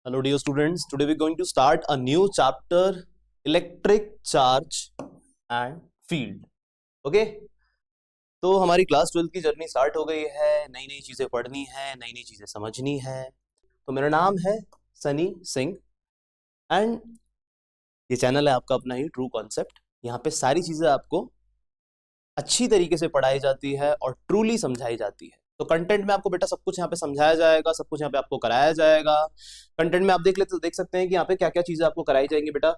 Hello dear students, today we're going to start a new chapter, electric charge and field. Okay? तो हमारी class 12 की journey start हो गई है, नई नई चीज़ें पढ़नी है, नई नई चीज़ें समझनी है। तो मेरा नाम है सनी सिंह एंड ये चैनल है आपका अपना ही ट्रू कॉन्सेप्ट। यहाँ पे सारी चीज़ें आपको अच्छी तरीके से पढ़ाई जाती है और ट्रूली समझाई जाती है। तो कंटेंट में आपको बेटा सब कुछ यहाँ पे समझाया जाएगा, सब कुछ यहाँ पे आपको कराया जाएगा। कंटेंट में आप देख सकते हैं कि यहाँ पे क्या क्या चीजें आपको कराई जाएंगी बेटा।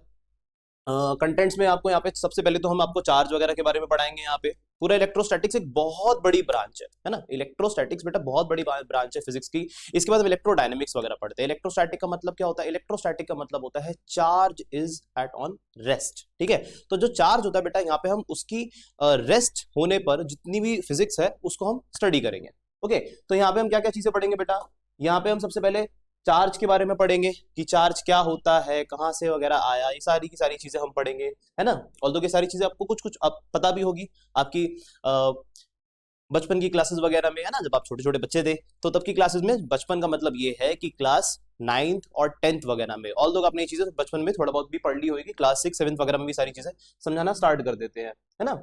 कंटेंट्स में आपको यहाँ पे सबसे पहले तो हम आपको चार्ज वगैरह के बारे में पढ़ाएंगे। यहाँ पे पूरा इलेक्ट्रोस्टैटिक्स एक बहुत बड़ी ब्रांच है ना। इलेक्ट्रोस्टैटिक्स बेटा बहुत बड़ी ब्रांच है फिजिक्स की। इसके बाद हम इलेक्ट्रोडायनेमिक्स वगैरह पढ़ते हैं। इलेक्ट्रोस्टैटिक का मतलब क्या होता है? इलेक्ट्रोस्टैटिक का मतलब होता है चार्ज इज एट ऑन रेस्ट। ठीक है, तो जो चार्ज होता है बेटा यहाँ पे हम उसकी रेस्ट होने पर जितनी भी फिजिक्स है उसको हम स्टडी करेंगे। ओके, तो यहाँ पे हम क्या क्या चीजें पढ़ेंगे बेटा। यहाँ पे हम सबसे पहले चार्ज के बारे में पढ़ेंगे कि चार्ज क्या होता है, कहाँ से वगैरह आया, ये सारी की सारी चीजें हम पढ़ेंगे, है ना। ऑल्दो ये सारी चीजें आपको कुछ कुछ अब पता भी होगी आपकी बचपन की क्लासेस वगैरह में, है ना। जब आप छोटे छोटे बच्चे थे तो तब की क्लासेस में बचपन का मतलब ये है कि क्लास 9th और 10th वगैरह में। ऑल्दो आपने ये चीजें बचपन में थोड़ा बहुत भी पढ़ ली होगी, क्लास 6 7 वगैरह में भी सारी चीजें समझाना स्टार्ट कर देते हैं, है ना।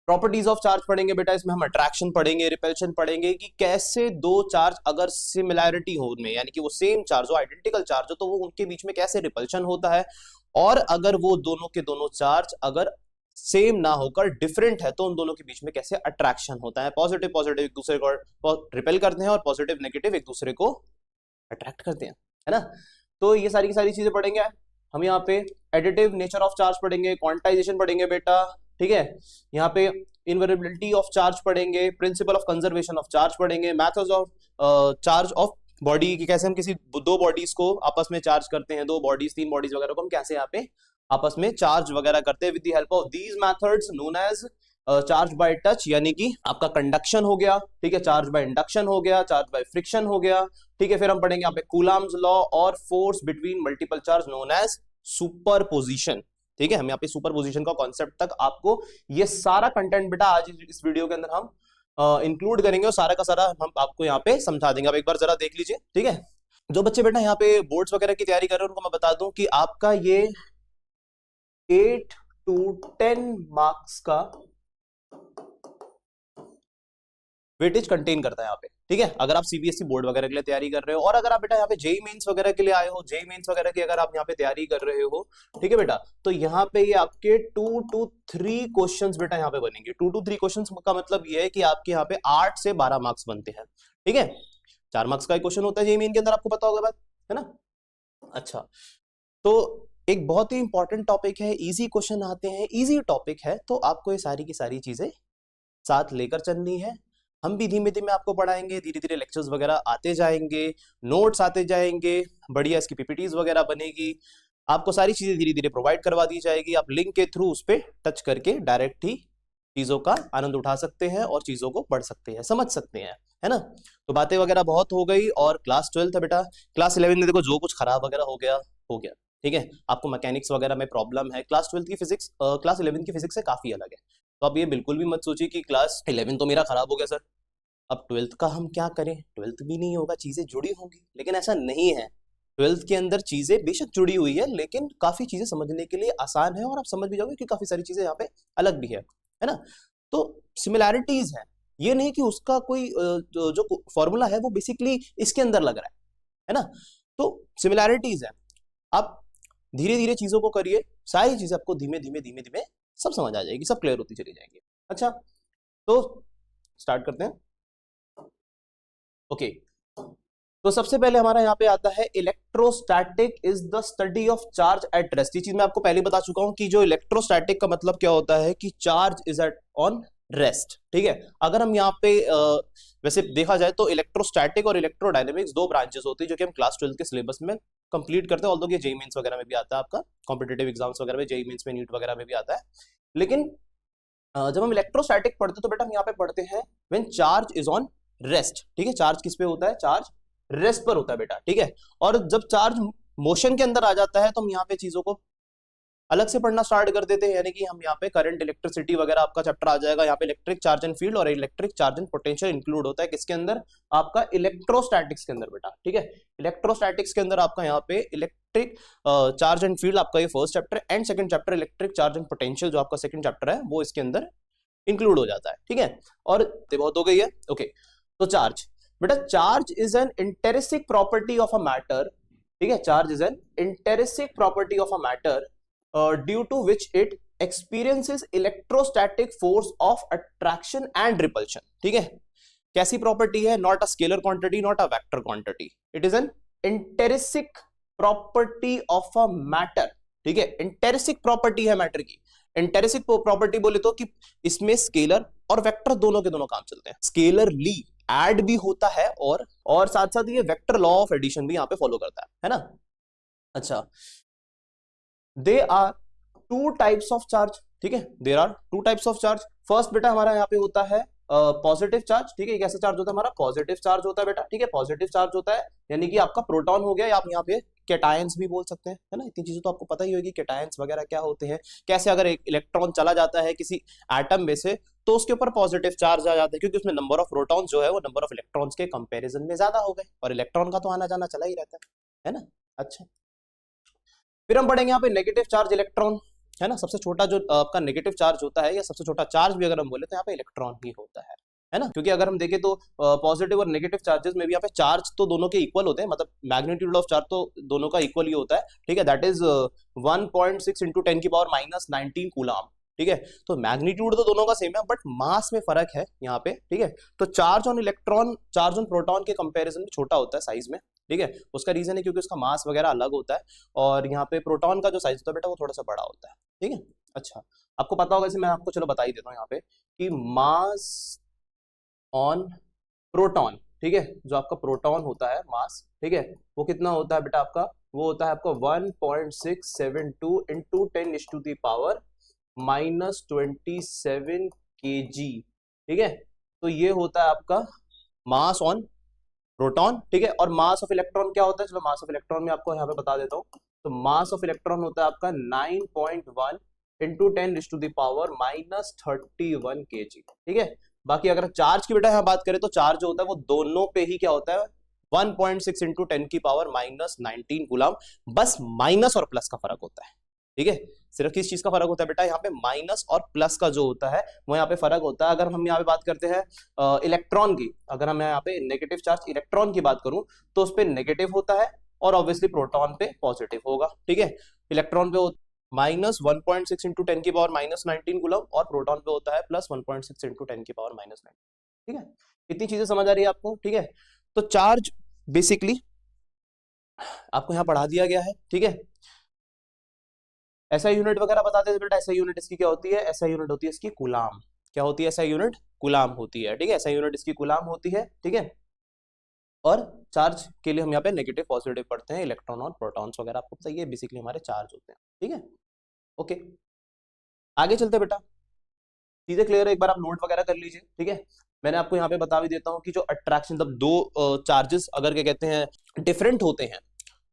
प्रॉपर्टीज ऑफ चार्ज पढ़ेंगे बेटा। इसमें हम अट्रैक्शन पढ़ेंगे, रिपल्शन पढ़ेंगे कि कैसे दो चार्ज अगर सिमिलैरिटी हो उनमें, यानी कि वो सेम चार्ज हो, आइडेंटिकल चार्ज हो, तो वो उनके बीच में कैसे रिपल्शन होता है। और अगर वो दोनों के दोनों चार्ज अगर सेम ना होकर डिफरेंट है तो उन दोनों के बीच में कैसे अट्रैक्शन होता है। पॉजिटिव पॉजिटिव एक दूसरे को रिपेल करते हैं और पॉजिटिव नेगेटिव एक दूसरे को अट्रैक्ट करते हैं, है ना। तो ये सारी की सारी चीजें पढ़ेंगे हम। यहाँ पे एडिटिव नेचर ऑफ चार्ज पढ़ेंगे, क्वांटाइजेशन पढ़ेंगे बेटा। ठीक है, यहाँ पे इनवेरिएबिलिटी ऑफ चार्ज पढ़ेंगे, principle of conservation of charge पढ़ेंगे, methods of charge of body की कैसे हम किसी दो बॉडीज को आपस में चार्ज करते हैं, दो बॉडीज तीन बॉडीज वगैरह को हम कैसे यहाँ पे आपस में चार्ज वगैरह करते हैं। With the help of these methods known as charge by touch, यानी कि आपका कंडक्शन हो गया। ठीक है, चार्ज बाय इंडक्शन हो गया, चार्ज बाय फ्रिक्शन हो गया। ठीक है, फिर हम पढ़ेंगे यहाँ पे कूलम्स लॉ और force between multiple charge known as superposition. ठीक है, हम यहाँ पे सुपरपोजिशन का कॉन्सेप्ट तक आपको ये सारा कंटेंट बेटा आज इस वीडियो के अंदर हम इंक्लूड करेंगे और सारा का सारा हम आपको यहाँ पे समझा देंगे। आप एक बार जरा देख लीजिए। ठीक है, जो बच्चे बेटा यहाँ पे बोर्ड्स वगैरह की तैयारी कर रहे हैं उनको मैं बता दूं कि आपका ये 8 to 10 मार्क्स का वेटेज कंटेन करता है यहाँ पे। ठीक है, अगर आप सीबीएसई बोर्ड वगैरह के लिए तैयारी कर रहे हो और अगर आप बेटा यहाँ पे जेई मेंस वगैरह के लिए आए हो, जेई मेंस वगैरह की अगर आप यहाँ पे तैयारी कर रहे हो, ठीक है बेटा, तो यहाँ पे ये आपके 2 to 3 क्वेश्चंस बेटा यहाँ पे बनेंगे। 2 to 3 क्वेश्चंस का मतलब ये है कि आपके यहाँ पे 8 से 12 मार्क्स बनते हैं। ठीक है, 4 मार्क्स का क्वेश्चन होता है जेई मेन के अंदर, आपको पता होगा बात, है ना। अच्छा, तो एक बहुत ही इंपॉर्टेंट टॉपिक है, इजी क्वेश्चन आते हैं, इजी टॉपिक है, तो आपको ये सारी की सारी चीजें साथ लेकर चलनी है। हम भी धीमे धीमे आपको पढ़ाएंगे, धीरे धीरे लेक्चर्स वगैरह आते जाएंगे, नोट्स आते जाएंगे, बढ़िया इसकी पीपीटीज वगैरह बनेगी, आपको सारी चीजें धीरे धीरे प्रोवाइड करवा दी जाएगी। आप लिंक के थ्रू उस पर टच करके डायरेक्ट ही चीजों का आनंद उठा सकते हैं और चीजों को पढ़ सकते हैं, समझ सकते हैं, है ना। तो बातें वगैरह बहुत हो गई और क्लास 12 है बेटा। क्लास 11 में देखो जो कुछ खराब वगैरह हो गया हो गया। ठीक है, आपको मैकेनिक्स वगैरह में प्रॉब्लम है, क्लास 12 की फिजिक्स क्लास 11 की फिजिक्स से काफी अलग है। तो आप ये बिल्कुल भी मत सोचिए कि क्लास 11 तो मेरा खराब हो गया सर, अब 12th का हम क्या करें, 12th भी नहीं होगा, चीजें जुड़ी होंगी, लेकिन ऐसा नहीं है। 12th के अंदर चीजें बेशक जुड़ी हुई है लेकिन काफी चीजें समझने के लिए आसान है और आप समझ भी जाओगे कि काफी सारी चीजें यहाँ पे अलग भी है ना। तो सिमिलैरिटीज है, ये नहीं कि उसका कोई जो फॉर्मूला है वो बेसिकली इसके अंदर लग रहा है ना। तो सिमिलैरिटीज है, आप धीरे धीरे चीजों को करिए, सारी चीजें आपको धीमे धीमे धीमे धीमे सब समझ आ जाएगी, सब क्लियर होती चली जाएंगी। अच्छा, तो स्टार्ट करते हैं। ओके, तो सबसे पहले हमारा यहाँ पे आता है electrostatic is the study of charge at rest. ये चीज मैं आपको पहले बता चुका हूं कि जो इलेक्ट्रोस्टैटिक का मतलब क्या होता है कि चार्ज इज एट ऑन रेस्ट। ठीक है, अगर हम यहाँ पे वैसे देखा जाए तो इलेक्ट्रोस्टैटिक और इलेक्ट्रोडायनेमिक्स दो ब्रांचेस होती है जो कि हम क्लास 12 के सिलेबस में कंप्लीट करते हैं। ऑल्दो ये जेईई मेंस वगैरह में भी आता है, आपका कॉम्पिटेटिव एग्जाम्स वगैरह में, जेईई मेंस में, नीट वगैरह में भी आता है। लेकिन जब हम इलेक्ट्रोस्टैटिक पढ़ते हैं तो बेटा हम यहाँ पे पढ़ते हैं व्हेन चार्ज इज ऑन रेस्ट। ठीक है, चार्ज किस पे होता है? चार्ज रेस्ट पर होता है बेटा। ठीक है, और जब चार्ज मोशन के अंदर आ जाता है तो हम यहाँ पे चीजों को अलग से पढ़ना स्टार्ट कर देते हैं, यानी कि हम यहाँ पे करंट, इलेक्ट्रिसिटी वगैरह आपका चैप्टर आ जाएगा। यहाँ पे इलेक्ट्रिक चार्ज एंड फील्ड और electric charge and potential include होता है किसके अंदर, आपका इलेक्ट्रोस्टैटिक्स के अंदर बेटा, ठीक है। इलेक्ट्रोस्टैटिक्स के अंदर आपका यहाँ पे इलेक्ट्रिक चार्ज एंड फील्ड आपका ये first chapter, and second chapter electric charge and potential जो आपका सेकंड चैप्टर है वो इसके अंदर इंक्लूड हो जाता है, ठीक है। और बहुत हो गई है, ओके। तो चार्ज बेटा, charge is an intrinsic property of a matter, ठीक है। Charge is an intrinsic property of a matter due to which it experiences electrostatic force of attraction and repulsion, ठीक है। कैसी प्रॉपर्टी है, not a scalar quantity, not a vector quantity, it is an intrinsic property of a matter, ठीक है। इंटरिस्टिक property है matter की। इंटरिस्टिक property बोले तो कि इसमें स्केलर और वेक्टर दोनों के दोनों काम चलते हैं, स्केलरली ऐड भी होता है और साथ साथ ये वेक्टर लॉ ऑफ एडिशन भी यहाँ पे फॉलो करता है ना। अच्छा, there are two types of charge, ठीक है। There are two types of charge. First बेटा हमारा यहाँ पे होता है पॉजिटिव चार्ज, ठीक है। कैसा चार्ज होता है हमारा, पॉजिटिव चार्ज होता है बेटा, ठीक है। पॉजिटिव चार्ज होता है यानी कि आपका प्रोटॉन हो गया, या आप यहाँ पे कैटायंस भी बोल सकते हैं, है ना। इतनी चीजें तो आपको पता ही होगी, कैटायंस वगैरह क्या होते हैं, कैसे अगर एक इलेक्ट्रॉन चला जाता है किसी एटम में से तो उसके ऊपर पॉजिटिव चार्ज आ जाता है, क्योंकि उसमें नंबर ऑफ प्रोटॉन्स जो है वो नंबर ऑफ इलेक्ट्रॉन्स के कंपेरिजन में ज्यादा हो गए, और इलेक्ट्रॉन का तो आना जाना चला ही रहता है ना। अच्छा, फिर हम पढ़ेंगे यहाँ पे नेगेटिव चार्ज इलेक्ट्रॉन, है ना। सबसे छोटा जो आपका नेगेटिव चार्ज होता है, या सबसे छोटा चार्ज भी अगर हम बोले तो यहाँ पे इलेक्ट्रॉन ही होता है ना। क्योंकि अगर हम देखें तो पॉजिटिव और नेगेटिव चार्जेस में भी यहाँ पे चार्ज तो दोनों के इक्वल होते हैं, मतलब मैग्नीट्यूड ऑफ चार्ज तो दोनों का इक्वल ही होता है, ठीक है। दैट इज 1.6 इंटू 10 की पावर माइनस 19 कूलम, ठीक है। तो मैग्नीट्यूड तो दोनों का सेम है, बट मास में फर्क है यहाँ पे, ठीक है। तो charge on electron, charge on proton के कंपैरिजन में छोटा होता है साइज में, ठीक है। उसका रीजन है क्योंकि उसका मास वगैरह अलग होता है, और यहाँ पे प्रोटॉन का जो साइज होता है बेटा वो थोड़ा सा बड़ा होता है, ठीक है। अच्छा, आपको पता होगा, मैं आपको चलो बता ही देता हूँ यहाँ पे कि मास ऑन प्रोटॉन, ठीक है, जो आपका प्रोटॉन होता है मास, ठीक है, वो कितना होता है बेटा आपका, वो होता है आपका 1.672 इंटू 10⁻⁻⁻27 kg, ठीक है। तो ये होता है आपका मास ऑन प्रोटॉन, ठीक है। और मास ऑफ इलेक्ट्रॉन क्या होता है, चलो मास ऑफ इलेक्ट्रॉन में आपको यहाँ पे बता देता हूँ। तो मास ऑफ इलेक्ट्रॉन होता है आपका 9.1 इंटू 10⁻⁻31 kg, ठीक है। बाकी अगर चार्ज की बेटा यहाँ बात करें तो चार्ज जो होता है वो दोनों पे ही क्या होता है, 1.6 इंटू 10⁻⁻19 कूलम, बस माइनस और प्लस का फर्क होता है, ठीक है। सिर्फ किस चीज का फर्क होता है बेटा, यहाँ पे माइनस और प्लस का जो होता है वो यहाँ पे फर्क होता है। अगर हम यहाँ पे बात करते हैं इलेक्ट्रॉन की, अगर हम यहाँ पे नेगेटिव चार्ज इलेक्ट्रॉन की बात करूं तो उस पे नेगेटिव होता है, और ऑब्वियसली प्रोटॉन पे पॉजिटिव होगा, ठीक है। इलेक्ट्रॉन पे माइनस 1.6 इंटू 10⁻⁻19 कूलम, और प्रोटॉन पे होता है प्लस 1.6 इंटू 10⁻⁻9, ठीक है। इतनी चीजें समझ आ रही है आपको, ठीक है। तो चार्ज बेसिकली आपको यहाँ पढ़ा दिया गया है, ठीक है। ऐसा यूनिट वगैरह बताते थे बेटा, ऐसा यूनिट इसकी क्या होती है, ऐसा यूनिट होती है इसकी कूलाम, क्या होती है, ऐसा यूनिट कूलाम होती है, ठीक है। ऐसा यूनिट इसकी कूलाम होती है, ठीक है। और चार्ज के लिए हम यहाँ पे नेगेटिव पॉजिटिव पढ़ते हैं, इलेक्ट्रॉन और प्रोटॉन्स वगैरह आपको पता है, ये बेसिकली हमारे चार्ज होते हैं, ठीक है। ओके, आगे चलते बेटा, चीजें क्लियर है, एक बार आप नोट वगैरह कर लीजिए, ठीक है। मैंने आपको यहाँ पे बता भी देता हूँ कि जो अट्रैक्शन, मतलब दो चार्जेस अगर क्या कहते हैं डिफरेंट होते हैं,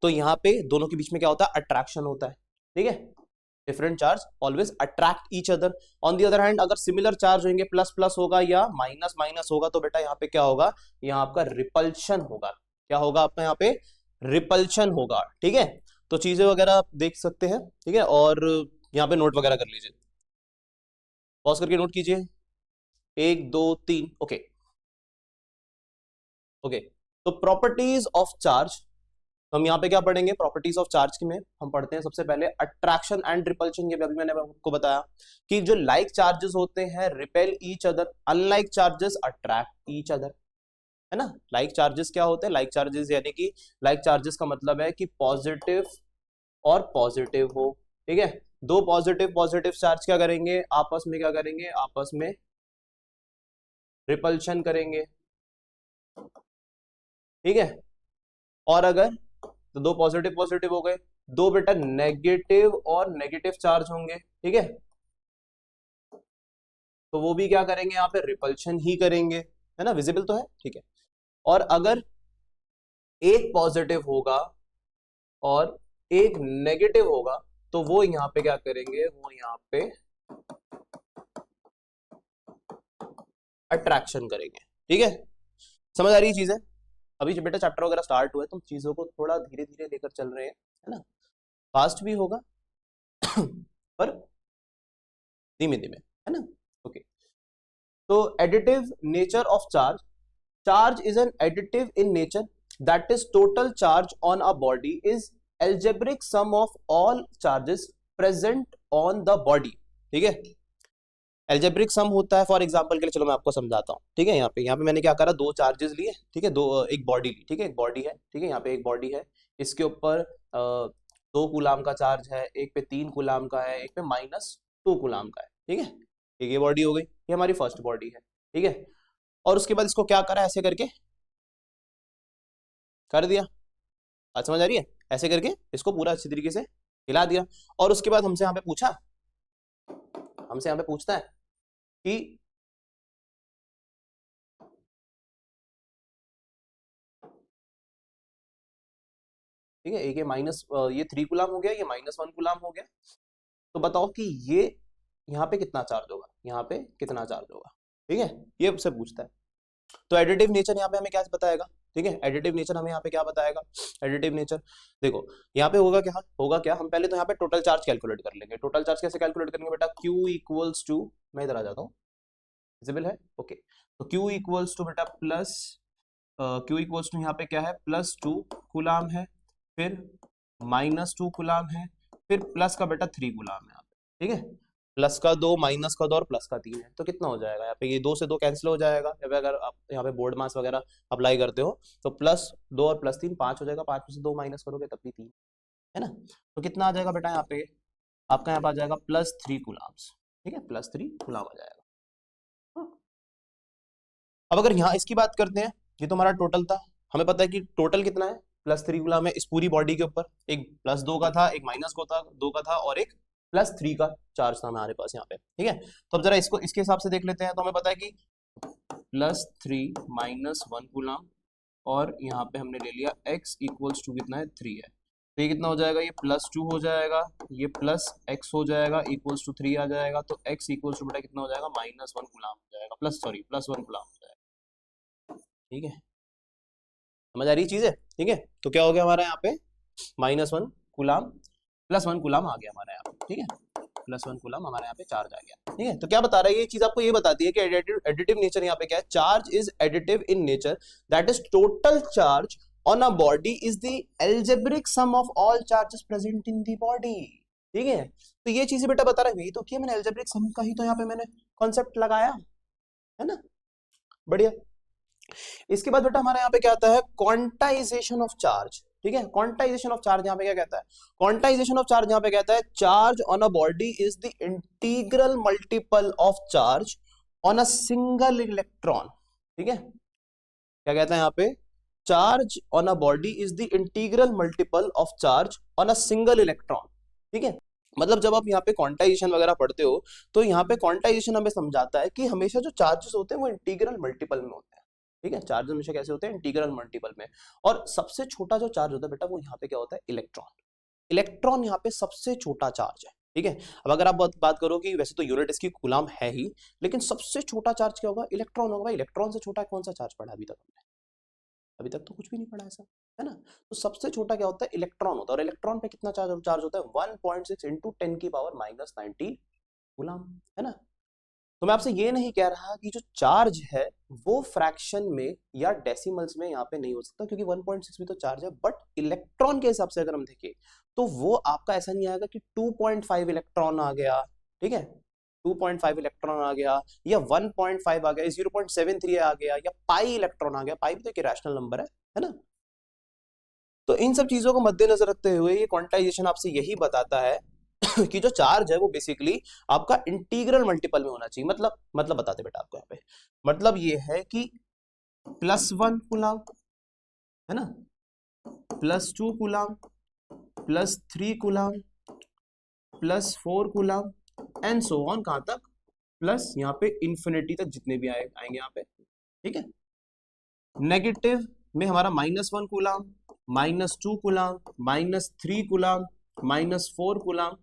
तो यहाँ पे दोनों के बीच में क्या होता है, अट्रैक्शन होता है, ठीक है। Different charge always attract each other. On the other hand अगर सिमिलर चार्ज होंगे, प्लस प्लस होगा या माइनस माइनस होगा, तो बेटा यहाँ पे क्या होगा, यहाँ आपका रिपल्शन होगा। क्या होगा आपका यहाँ पे, रिपल्शन होगा, ठीक है। तो चीजें वगैरह आप देख सकते हैं, ठीक है। और यहाँ पे नोट वगैरह कर लीजिए, पॉज करके नोट कीजिए, 1 2 3, ओके ओके। तो प्रॉपर्टीज ऑफ चार्ज, तो हम यहाँ पे क्या पढ़ेंगे, प्रॉपर्टीज ऑफ चार्ज की में हम पढ़ते हैं सबसे पहले अट्रैक्शन एंड रिपल्शन। ये अभी मैंने आपको बताया कि जो लाइक चार्जेस होते हैं repel each other, unlike charges attract each other, है ना। लाइक चार्जेस क्या होते हैं, लाइक चार्जेस यानी कि लाइक चार्जेस का मतलब है कि पॉजिटिव और पॉजिटिव हो, ठीक है। दो पॉजिटिव पॉजिटिव चार्ज क्या करेंगे, आपस में क्या करेंगे, आपस में रिपल्शन करेंगे, ठीक है। और अगर तो दो पॉजिटिव पॉजिटिव हो गए, दो बेटा नेगेटिव और नेगेटिव चार्ज होंगे, ठीक है। तो वो भी क्या करेंगे, यहाँ पे रिपल्शन ही करेंगे, है ना, विजिबल तो है, ठीक है। और अगर एक पॉजिटिव होगा और एक नेगेटिव होगा, तो वो यहाँ पे क्या करेंगे, वो यहाँ पे अट्रैक्शन करेंगे। ठीक है, समझ आ रही है चीजें? अभी जब बेटा चैप्टर वगैरह स्टार्ट हुआ है तो चीजों को थोड़ा धीरे धीरे लेकर चल रहे हैं, है ना, फास्ट भी होगा पर धीमे धीमे, है ना। ओके, तो additive nature of charge, charge is N additive in nature that is total charge on a body is algebraic sum of all charges present on the body. ठीक है, एल्जेब्रिक सम होता है, फॉर एग्जांपल के लिए चलो मैं आपको समझाता हूँ। ठीक है, यहाँ पे मैंने क्या करा, दो चार्जेस लिए, ठीक है, दो, एक बॉडी ली, ठीक है, एक बॉडी है, ठीक है, यहाँ पे एक बॉडी है, इसके ऊपर 2 कूलाम का चार्ज है, एक पे 3 कूलाम का है, एक पे -2 कूलाम का है। ठीक है, एक ये बॉडी हो गई, ये हमारी फर्स्ट बॉडी है। ठीक है, और उसके बाद इसको क्या करा, ऐसे करके कर दिया। आज समझ आ रही है? ऐसे करके इसको पूरा अच्छी तरीके से हिला दिया, और उसके बाद हमसे यहाँ पे पूछा, हमसे यहाँ पे पूछता है कि ठीक है, एक ये 3 कूलाम हो गया, ये -1 कूलाम हो गया, तो बताओ कि ये यहाँ पे कितना चार्ज होगा, यहाँ पे कितना चार्ज होगा। ठीक है, ये आपसे पूछता है। तो एडिटिव नेचर यहाँ पे हमें क्या बताएगा, ठीक है, एडिटिव नेचर हमें यहाँ पे क्या बताएगा, एडिटिव नेचर देखो यहाँ पे होगा क्या, हम पहले तो यहाँ पे टोटल चार्ज कैलकुलेट कर लेंगे। टोटल चार्ज कैसे कैलकुलेट करेंगे बेटा, Q इक्वल्स टू, मैं इधर आ जाता हूँ, विजिबल है, ओके, तो Q इक्वल्स टू बेटा प्लस, Q इक्वल्स टू यहाँ पे क्या है, +2 कूलाम है, फिर -2 कूलाम है, फिर प्लस का बेटा 3 कूलाम है यहाँ पे। ठीक है, प्लस का 2, माइनस का 2 और प्लस का 3 है, तो कितना हो जाएगा यहाँ पे, ये 2 से 2 कैंसिल हो जाएगा। अगर आप यहाँ पे बोर्ड मास वगैरह अप्लाई करते हो तो +2 और +3 5 हो जाएगा, 5 में से 2 माइनस करोगे तब भी 3, है ना। तो कितना आ जाएगा बेटा यहाँ पे, आपका यहाँ पे आ जाएगा +3 कूलाम्स। ठीक है, +3 कूलाम आ जाएगा। अब अगर यहाँ इसकी बात करते हैं, ये तो हमारा टोटल था, हमें पता है कि टोटल कितना है, +3 कूलाम है इस पूरी बॉडी के ऊपर, एक +2 का था, एक -2 का था, और एक +3 का चार्ज था हमारे पास यहाँ पे। ठीक है, तो अब जरा इसको इसके हिसाब से देख लेते हैं। तो हमें पता है कि +3 -1 कूलाम, और यहाँ पे हमने ले लिया x इक्वल्स टू कितना है, 3 है, तो ये कितना हो जाएगा, ये +2 हो जाएगा, ये +x हो जाएगा, इक्वल्स टू 3 आ जाएगा, तो x इक्वल्स टू बेटा कितना हो जाएगा, -1 कूलाम हो जाएगा, +1 कूलाम हो जाएगा। ठीक है, समझ आ रही चीज है? ठीक है, तो क्या हो गया हमारा यहाँ पे, -1 कूलाम, +1 कूलाम आ गया हमारे यहाँ पे। ठीक है, +1 कूलाम हमारे यहाँ पे चार्ज आ गया। ठीक है, तो क्या बता रहा है ये चीज, आपको ये बताती है कि एडिटिव नेचर यहाँ पे क्या है, charge is additive in nature that is total charge on a body is the algebraic sum of all charges present in the body. ठीक है, तो ये चीजें बेटा बता रहा है, यही तो किया मैंने, एल्जेब्रिक सम का ही तो यहाँ पे मैंने कॉन्सेप्ट लगाया है ना, बढ़िया। इसके बाद बेटा हमारे यहाँ पे क्या आता है, क्वांटाइजेशन ऑफ चार्ज। ठीक है, क्वांटाइजेशन ऑफ चार्ज यहाँ पे क्या कहता है, क्वांटाइजेशन ऑफ चार्ज यहाँ पे कहता है, charge on a body is the integral multiple of charge on a single electron. ठीक है, क्या कहता है यहाँ पे, charge on a body is the integral multiple of charge on a single electron. ठीक है, मतलब जब आप यहाँ पे क्वांटाइजेशन वगैरह पढ़ते हो तो यहाँ पे क्वांटाइजेशन हमें समझाता है कि हमेशा जो चार्जेस होते हैं वो इंटीग्रल मल्टीपल में होते हैं। ठीक है, चार्ज हमेशा कैसे होते हैं, इंटीग्रल मल्टीपल में, और सबसे छोटा जो चार्ज होता है बेटा वो यहाँ पे क्या होता है, इलेक्ट्रॉन। इलेक्ट्रॉन यहाँ पे सबसे छोटा चार्ज है। ठीक है, अब अगर आप बात करो कि वैसे तो यूनिट इसकी कूलाम है ही, लेकिन सबसे छोटा चार्ज क्या होगा, इलेक्ट्रॉन होगा। इलेक्ट्रॉन से छोटा कौन सा चार्ज पढ़ा अभी तक हमने, अभी तक तो कुछ भी नहीं पढ़ा ऐसा, है ना। तो सबसे छोटा क्या होता है, इलेक्ट्रॉन होता है, और इलेक्ट्रॉन पे कितना चार्ज होता है, 1.6 इंटू 10⁻⁻⁹ कूलाम, है ना। तो मैं आपसे ये नहीं कह रहा कि जो चार्ज है वो फ्रैक्शन में या डेसिमल्स में यहाँ पे नहीं हो सकता, क्योंकि 1.6 भी तो चार्ज है, बट इलेक्ट्रॉन के हिसाब से अगर हम देखें तो वो आपका ऐसा नहीं आएगा कि 2.5 इलेक्ट्रॉन आ गया। ठीक है, 2.5 इलेक्ट्रॉन आ गया, या 1.5 आ गया, 0.73 आ गया, या पाई इलेक्ट्रॉन आ गया। पाई भी तो एक रैशनल नंबर है ना। तो इन सब चीजों को मद्देनजर रखते हुए ये क्वांटाइजेशन आपसे यही बताता है कि जो चार्ज है वो बेसिकली आपका इंटीग्रल मल्टीपल में होना चाहिए। मतलब बताते बेटा आपको यहाँ पे, मतलब ये है कि +1 कूलाम, है ना, +2 coulomb, +3 coulomb, +4 coulomb, and so on, कहां तक, प्लस यहाँ पे इंफिनिटी तक जितने भी आएंगे यहाँ पे। ठीक है, नेगेटिव में हमारा -1 कूलाम, -2 कूलाम, -3 कूलाम, -4 कूलम,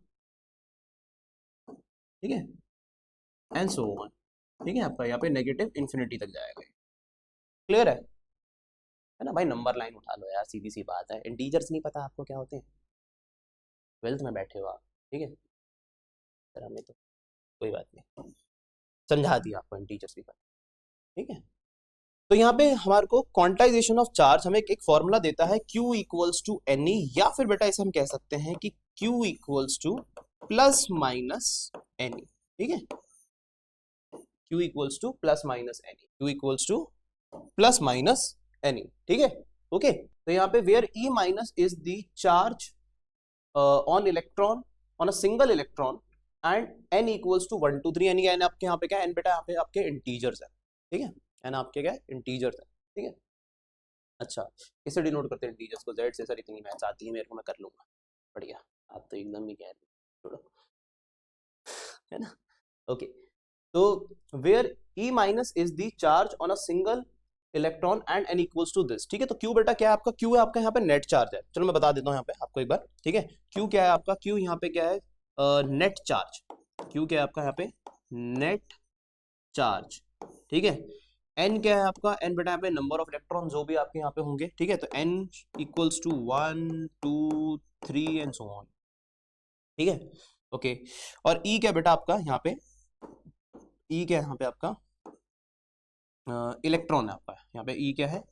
ठीक है, एंड सो ऑन, ठीक है। आपका यहाँ पे नेगेटिव इन्फिनिटी तक जाएगा। क्लियर है ना भाई? नंबर लाइन उठा लो यार, सीधी सी बात है। इंटीजर्स नहीं पता आपको क्या होते हैं? 12th में बैठे हो आप, ठीक है, सर हमें तो कोई बात नहीं, समझा दिया आपको, इंटीजर्स भी पता, ठीक है। तो यहाँ पे हमारे को क्वांटाइजेशन ऑफ चार्ज हमें एक फॉर्मूला देता है, Q equals to n e, या फिर बेटा इसे हम कह सकते हैं कि Q equals to plus minus n e, ठीक है। Q equals to plus minus n e, Q equals to plus minus n e, ठीक है, ओके। तो यहाँ पे where E minus is the charge on electron, on a single electron, and n equals to 1 2 3, यानी n आपके यहाँ पे क्या है? n बेटा यहाँ पे आपके इंटीजर्स है, ठीक है, n आपके क्या है? इंटीजर्स है, ठीक है। अच्छा, इसे डिनोट करते हैं इंटीजर्स को, z से। सर इतनी मैथ्स आती है मेरे को, मैं कर लूंगा, बढ़िया, आप तो एकदम ही कह रहे छोड़ो, है ना, ओके। तो where E minus is the charge on a single electron and n equals to this, ठीक है। तो Q बेटा क्या है आपका? Q है आपका यहाँ पे नेट चार्ज है। चलो मैं बता देता हूँ यहाँ पे आपको एक बार, ठीक है। Q क्या है आपका? Q यहाँ पे क्या है? Net charge. Q क्या है आपका यहाँ पे? नेट चार्ज, ठीक है। N क्या है आपका? N बेटा यहाँ पे नंबर ऑफ इलेक्ट्रॉन जो भी आपके यहाँ पे होंगे, ठीक है। तो N equals to 1 2 3 and so on, ठीक है, ओके। और E क्या बेटा आपका यहाँ पे? E क्या है यहाँ पे आपका? इलेक्ट्रॉन है आपका यहाँ पे। E क्या है?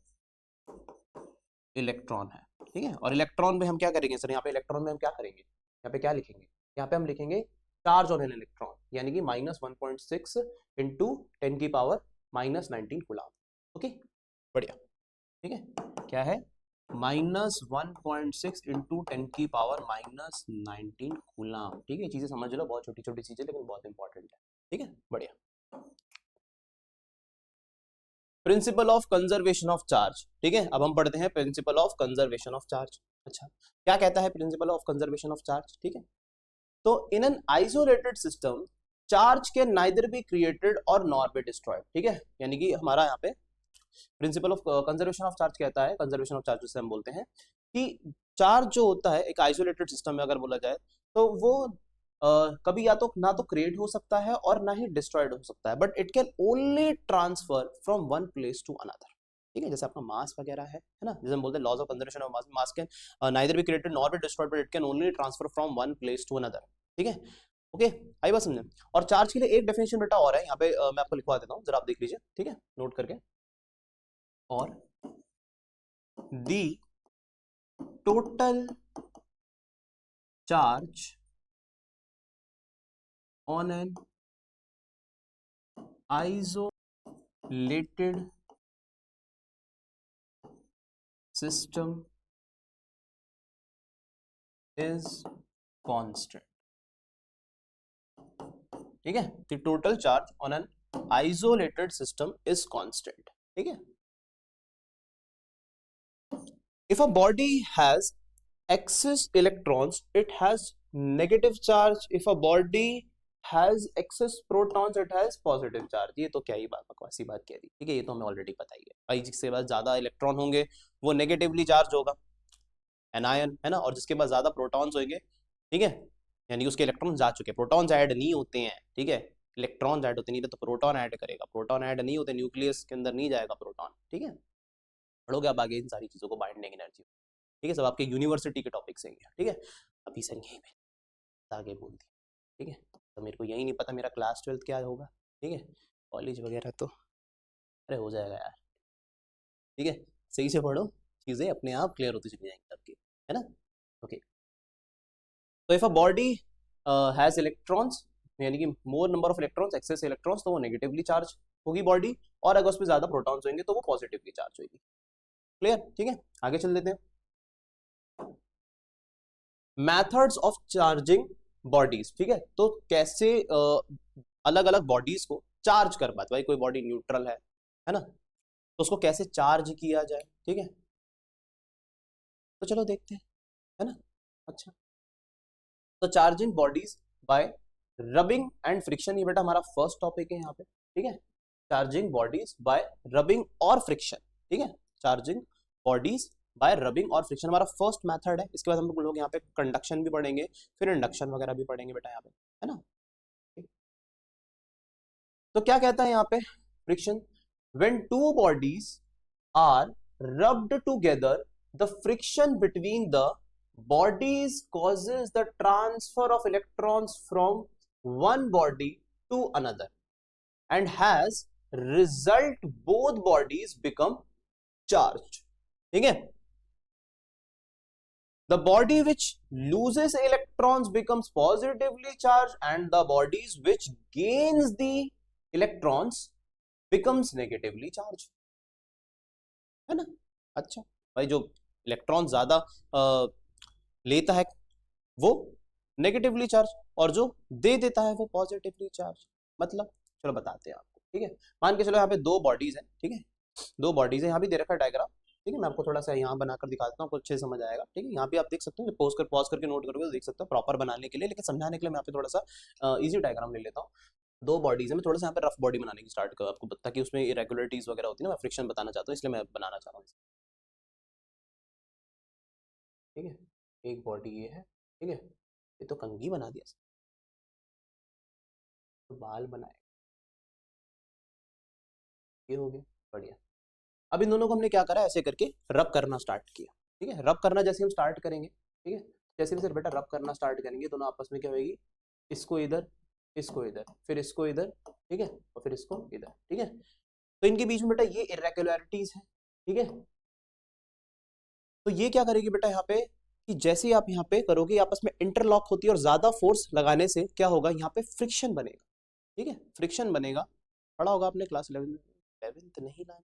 इलेक्ट्रॉन है, ठीक है। और इलेक्ट्रॉन में हम क्या करेंगे सर? यहाँ पे इलेक्ट्रॉन में हम क्या करेंगे? यहाँ पे क्या लिखेंगे? यहाँ पे हम लिखेंगे चार्ज ऑन एन इलेक्ट्रॉन, यानी कि -1.6 इंटू 10 की पावर -19 कूलम, ओके, बढ़िया, ठीक है। क्या है? -1.6 इंटू 10 की पावर -19 कूलम, ठीक है। चीजें समझ लो, बहुत छोटी छोटी चीजें लेकिन बहुत इंपॉर्टेंट है, ठीक है, बढ़िया। Principal of conservation of charge, ठीक है। अब हम पढ़ते हैं principal of conservation of charge. अच्छा, क्या कहता है principal of conservation of charge, ठीक है। तो in an isolated system charge can neither be created और नॉर बी डिस्ट्रॉयड, ठीक है। यानी कि हमारा यहाँ पे principal of conservation of charge कहता है, कंजर्वेशन ऑफ चार्ज जिसे हम बोलते हैं, कि चार्ज जो होता है एक आइसोलेटेड सिस्टम में अगर बोला जाए तो वो कभी या तो ना तो क्रिएट हो सकता है और ना ही डिस्ट्रॉयड हो सकता है, but it can only transfer from one place to another, ठीक है। जैसे आपका मास वगैरह है ना, जैसे हम बोलते हैं laws of conservation of mass, mass can neither be created nor be destroyed but it can only transfer from one place to another, ठीक है, ओके। आई बात समझे? और चार्ज के लिए एक डेफिनेशन बेटा और है यहाँ पे, मैं आपको लिखवा देता हूँ, जरा आप देख लीजिए, ठीक है, नोट करके। और दी total charge on an isolated system is constant, ठीक है। the total charge on an isolated system is constant, ठीक है। if a body has excess electrons it has negative charge, if a body has excess protons it has positive charge। ये तो क्या ही बात, बकवासी बात कह दी, ठीक है, ये तो हमें ऑलरेडी पता ही है भाई। जिसके पास ज्यादा इलेक्ट्रॉन होंगे वो नेगेटिवली चार्ज होगा, एनायन, है ना। और जिसके पास ज्यादा प्रोटॉन्स होंगे, ठीक है, यानी उसके इलेक्ट्रॉन जा चुके, प्रोटॉन्स ऐड नहीं होते हैं, ठीक है, इलेक्ट्रॉन ऐड होते नहीं तो प्रोटॉन ऐड करेगा, प्रोटॉन ऐड नहीं होते, न्यूक्लियस के अंदर नहीं जाएगा प्रोटॉन, ठीक है। पढ़ोगे आप आगे इन सारी चीजों को, बाइंडिंग एनर्जी, ठीक है, सब आपके यूनिवर्सिटी के टॉपिक से, ठीक है। अभी सर यही मैंने आगे बोल दिया, ठीक है। तो मेरे को यही नहीं पता मेरा क्लास 12th क्या होगा, ठीक है, कॉलेज वगैरह तो अरे हो जाएगा यार, ठीक है। सही से पढ़ो, चीजें अपने आप क्लियर होती चली जाएंगी आपकी, है ना, ओके। तो if a body has electrons, यानी कि more number of electrons, excess electrons, तो वो नेगेटिवली चार्ज होगी बॉडी, और अगर उसमें ज्यादा प्रोटॉन्स होंगे तो वो पॉजिटिवली चार्ज होगी। क्लियर, ठीक है, आगे चल देते हैं। मेथड्स ऑफ चार्जिंग बॉडीज, ठीक है। तो कैसे अलग अलग बॉडीज को चार्ज कर पाते, भाई कोई बॉडी न्यूट्रल है ना, तो उसको कैसे चार्ज किया जाए, ठीक है। तो चलो देखते हैं, है ना। अच्छा, तो charging bodies bye rubbing and friction, ये बेटा हमारा फर्स्ट टॉपिक है यहाँ पे, ठीक है। चार्जिंग बॉडीज बाय रबिंग और फ्रिक्शन, ठीक है, चार्जिंग बॉडीज बाय रबिंग और फ्रिक्शन हमारा फर्स्ट मेथड है। इसके बाद हम लोग यहाँ पे कंडक्शन भी पढ़ेंगे, फिर इंडक्शन वगैरह भी पढ़ेंगे बेटा यहाँ पे, है ना। तो क्या कहता है यहाँ पे friction, when two bodies are rubbed together the friction between द bodies causes the transfer of electrons from one body to another and has result both bodies become charged। ठीक है, the body which loses electrons becomes positively charged and the bodies which gains the electrons becomes negatively charged, है ना। अच्छा भाई, जो electron ज्यादा लेता है वो नेगेटिवली चार्ज और जो दे देता है वो पॉजिटिवली चार्ज। मतलब चलो बताते हैं आपको, ठीक है। मान के चलो यहाँ पे दो बॉडीज हैं, ठीक है, दो बॉडीज है, यहाँ भी दे रखा है डायग्राम, ठीक है। मैं आपको थोड़ा सा यहाँ बनाकर दिखाता हूँ, आपको अच्छे से समझ आएगा, ठीक है। यहाँ पे आप देख सकते हो, पॉज करके नोट करोगे तो देख सकते हो प्रॉपर बनाने के लिए, लेकिन समझाने के लिए मैं यहाँ पे थोड़ा सा इजी डायग्राम ले लेता हूँ। दो बॉडीज है, मैं थोड़ा सा यहाँ पे रफ बॉडी बनाने की स्टार्ट करूँ आपको, ताकि उसमें इरेगुलरिटीज वगैरह होती है ना, मैं फ्रिक्शन बताना चाहता हूँ, इसलिए मैं बनाना चाह रहा हूँ, ठीक है। एक बॉडी ये है, ठीक है, ये तो कंघी बना दिया, तो बाल बनाए, ये हो गया, बढ़िया। अब इन दोनों को हमने क्या करा, ऐसे करके रब करना स्टार्ट किया, ठीक है। रब करना जैसे हम स्टार्ट करेंगे, ठीक है, जैसे भी सर बेटा रब करना स्टार्ट करेंगे, दोनों आपस में क्या होगी, इसको इधर, इसको इधर, फिर इसको इधर, ठीक है, और फिर इसको इधर, ठीक है। तो इनके बीच में बेटा ये इरेगुलरिटीज है, ठीक है। तो ये क्या करेगी बेटा यहाँ पे, कि जैसे ही आप यहाँ पे करोगे आपस में इंटरलॉक होती है और ज्यादा फोर्स लगाने से क्या होगा, यहाँ पे फ्रिक्शन बनेगा, ठीक है, फ्रिक्शन बनेगा। पढ़ा होगा आपने क्लास 11th नहीं लाना,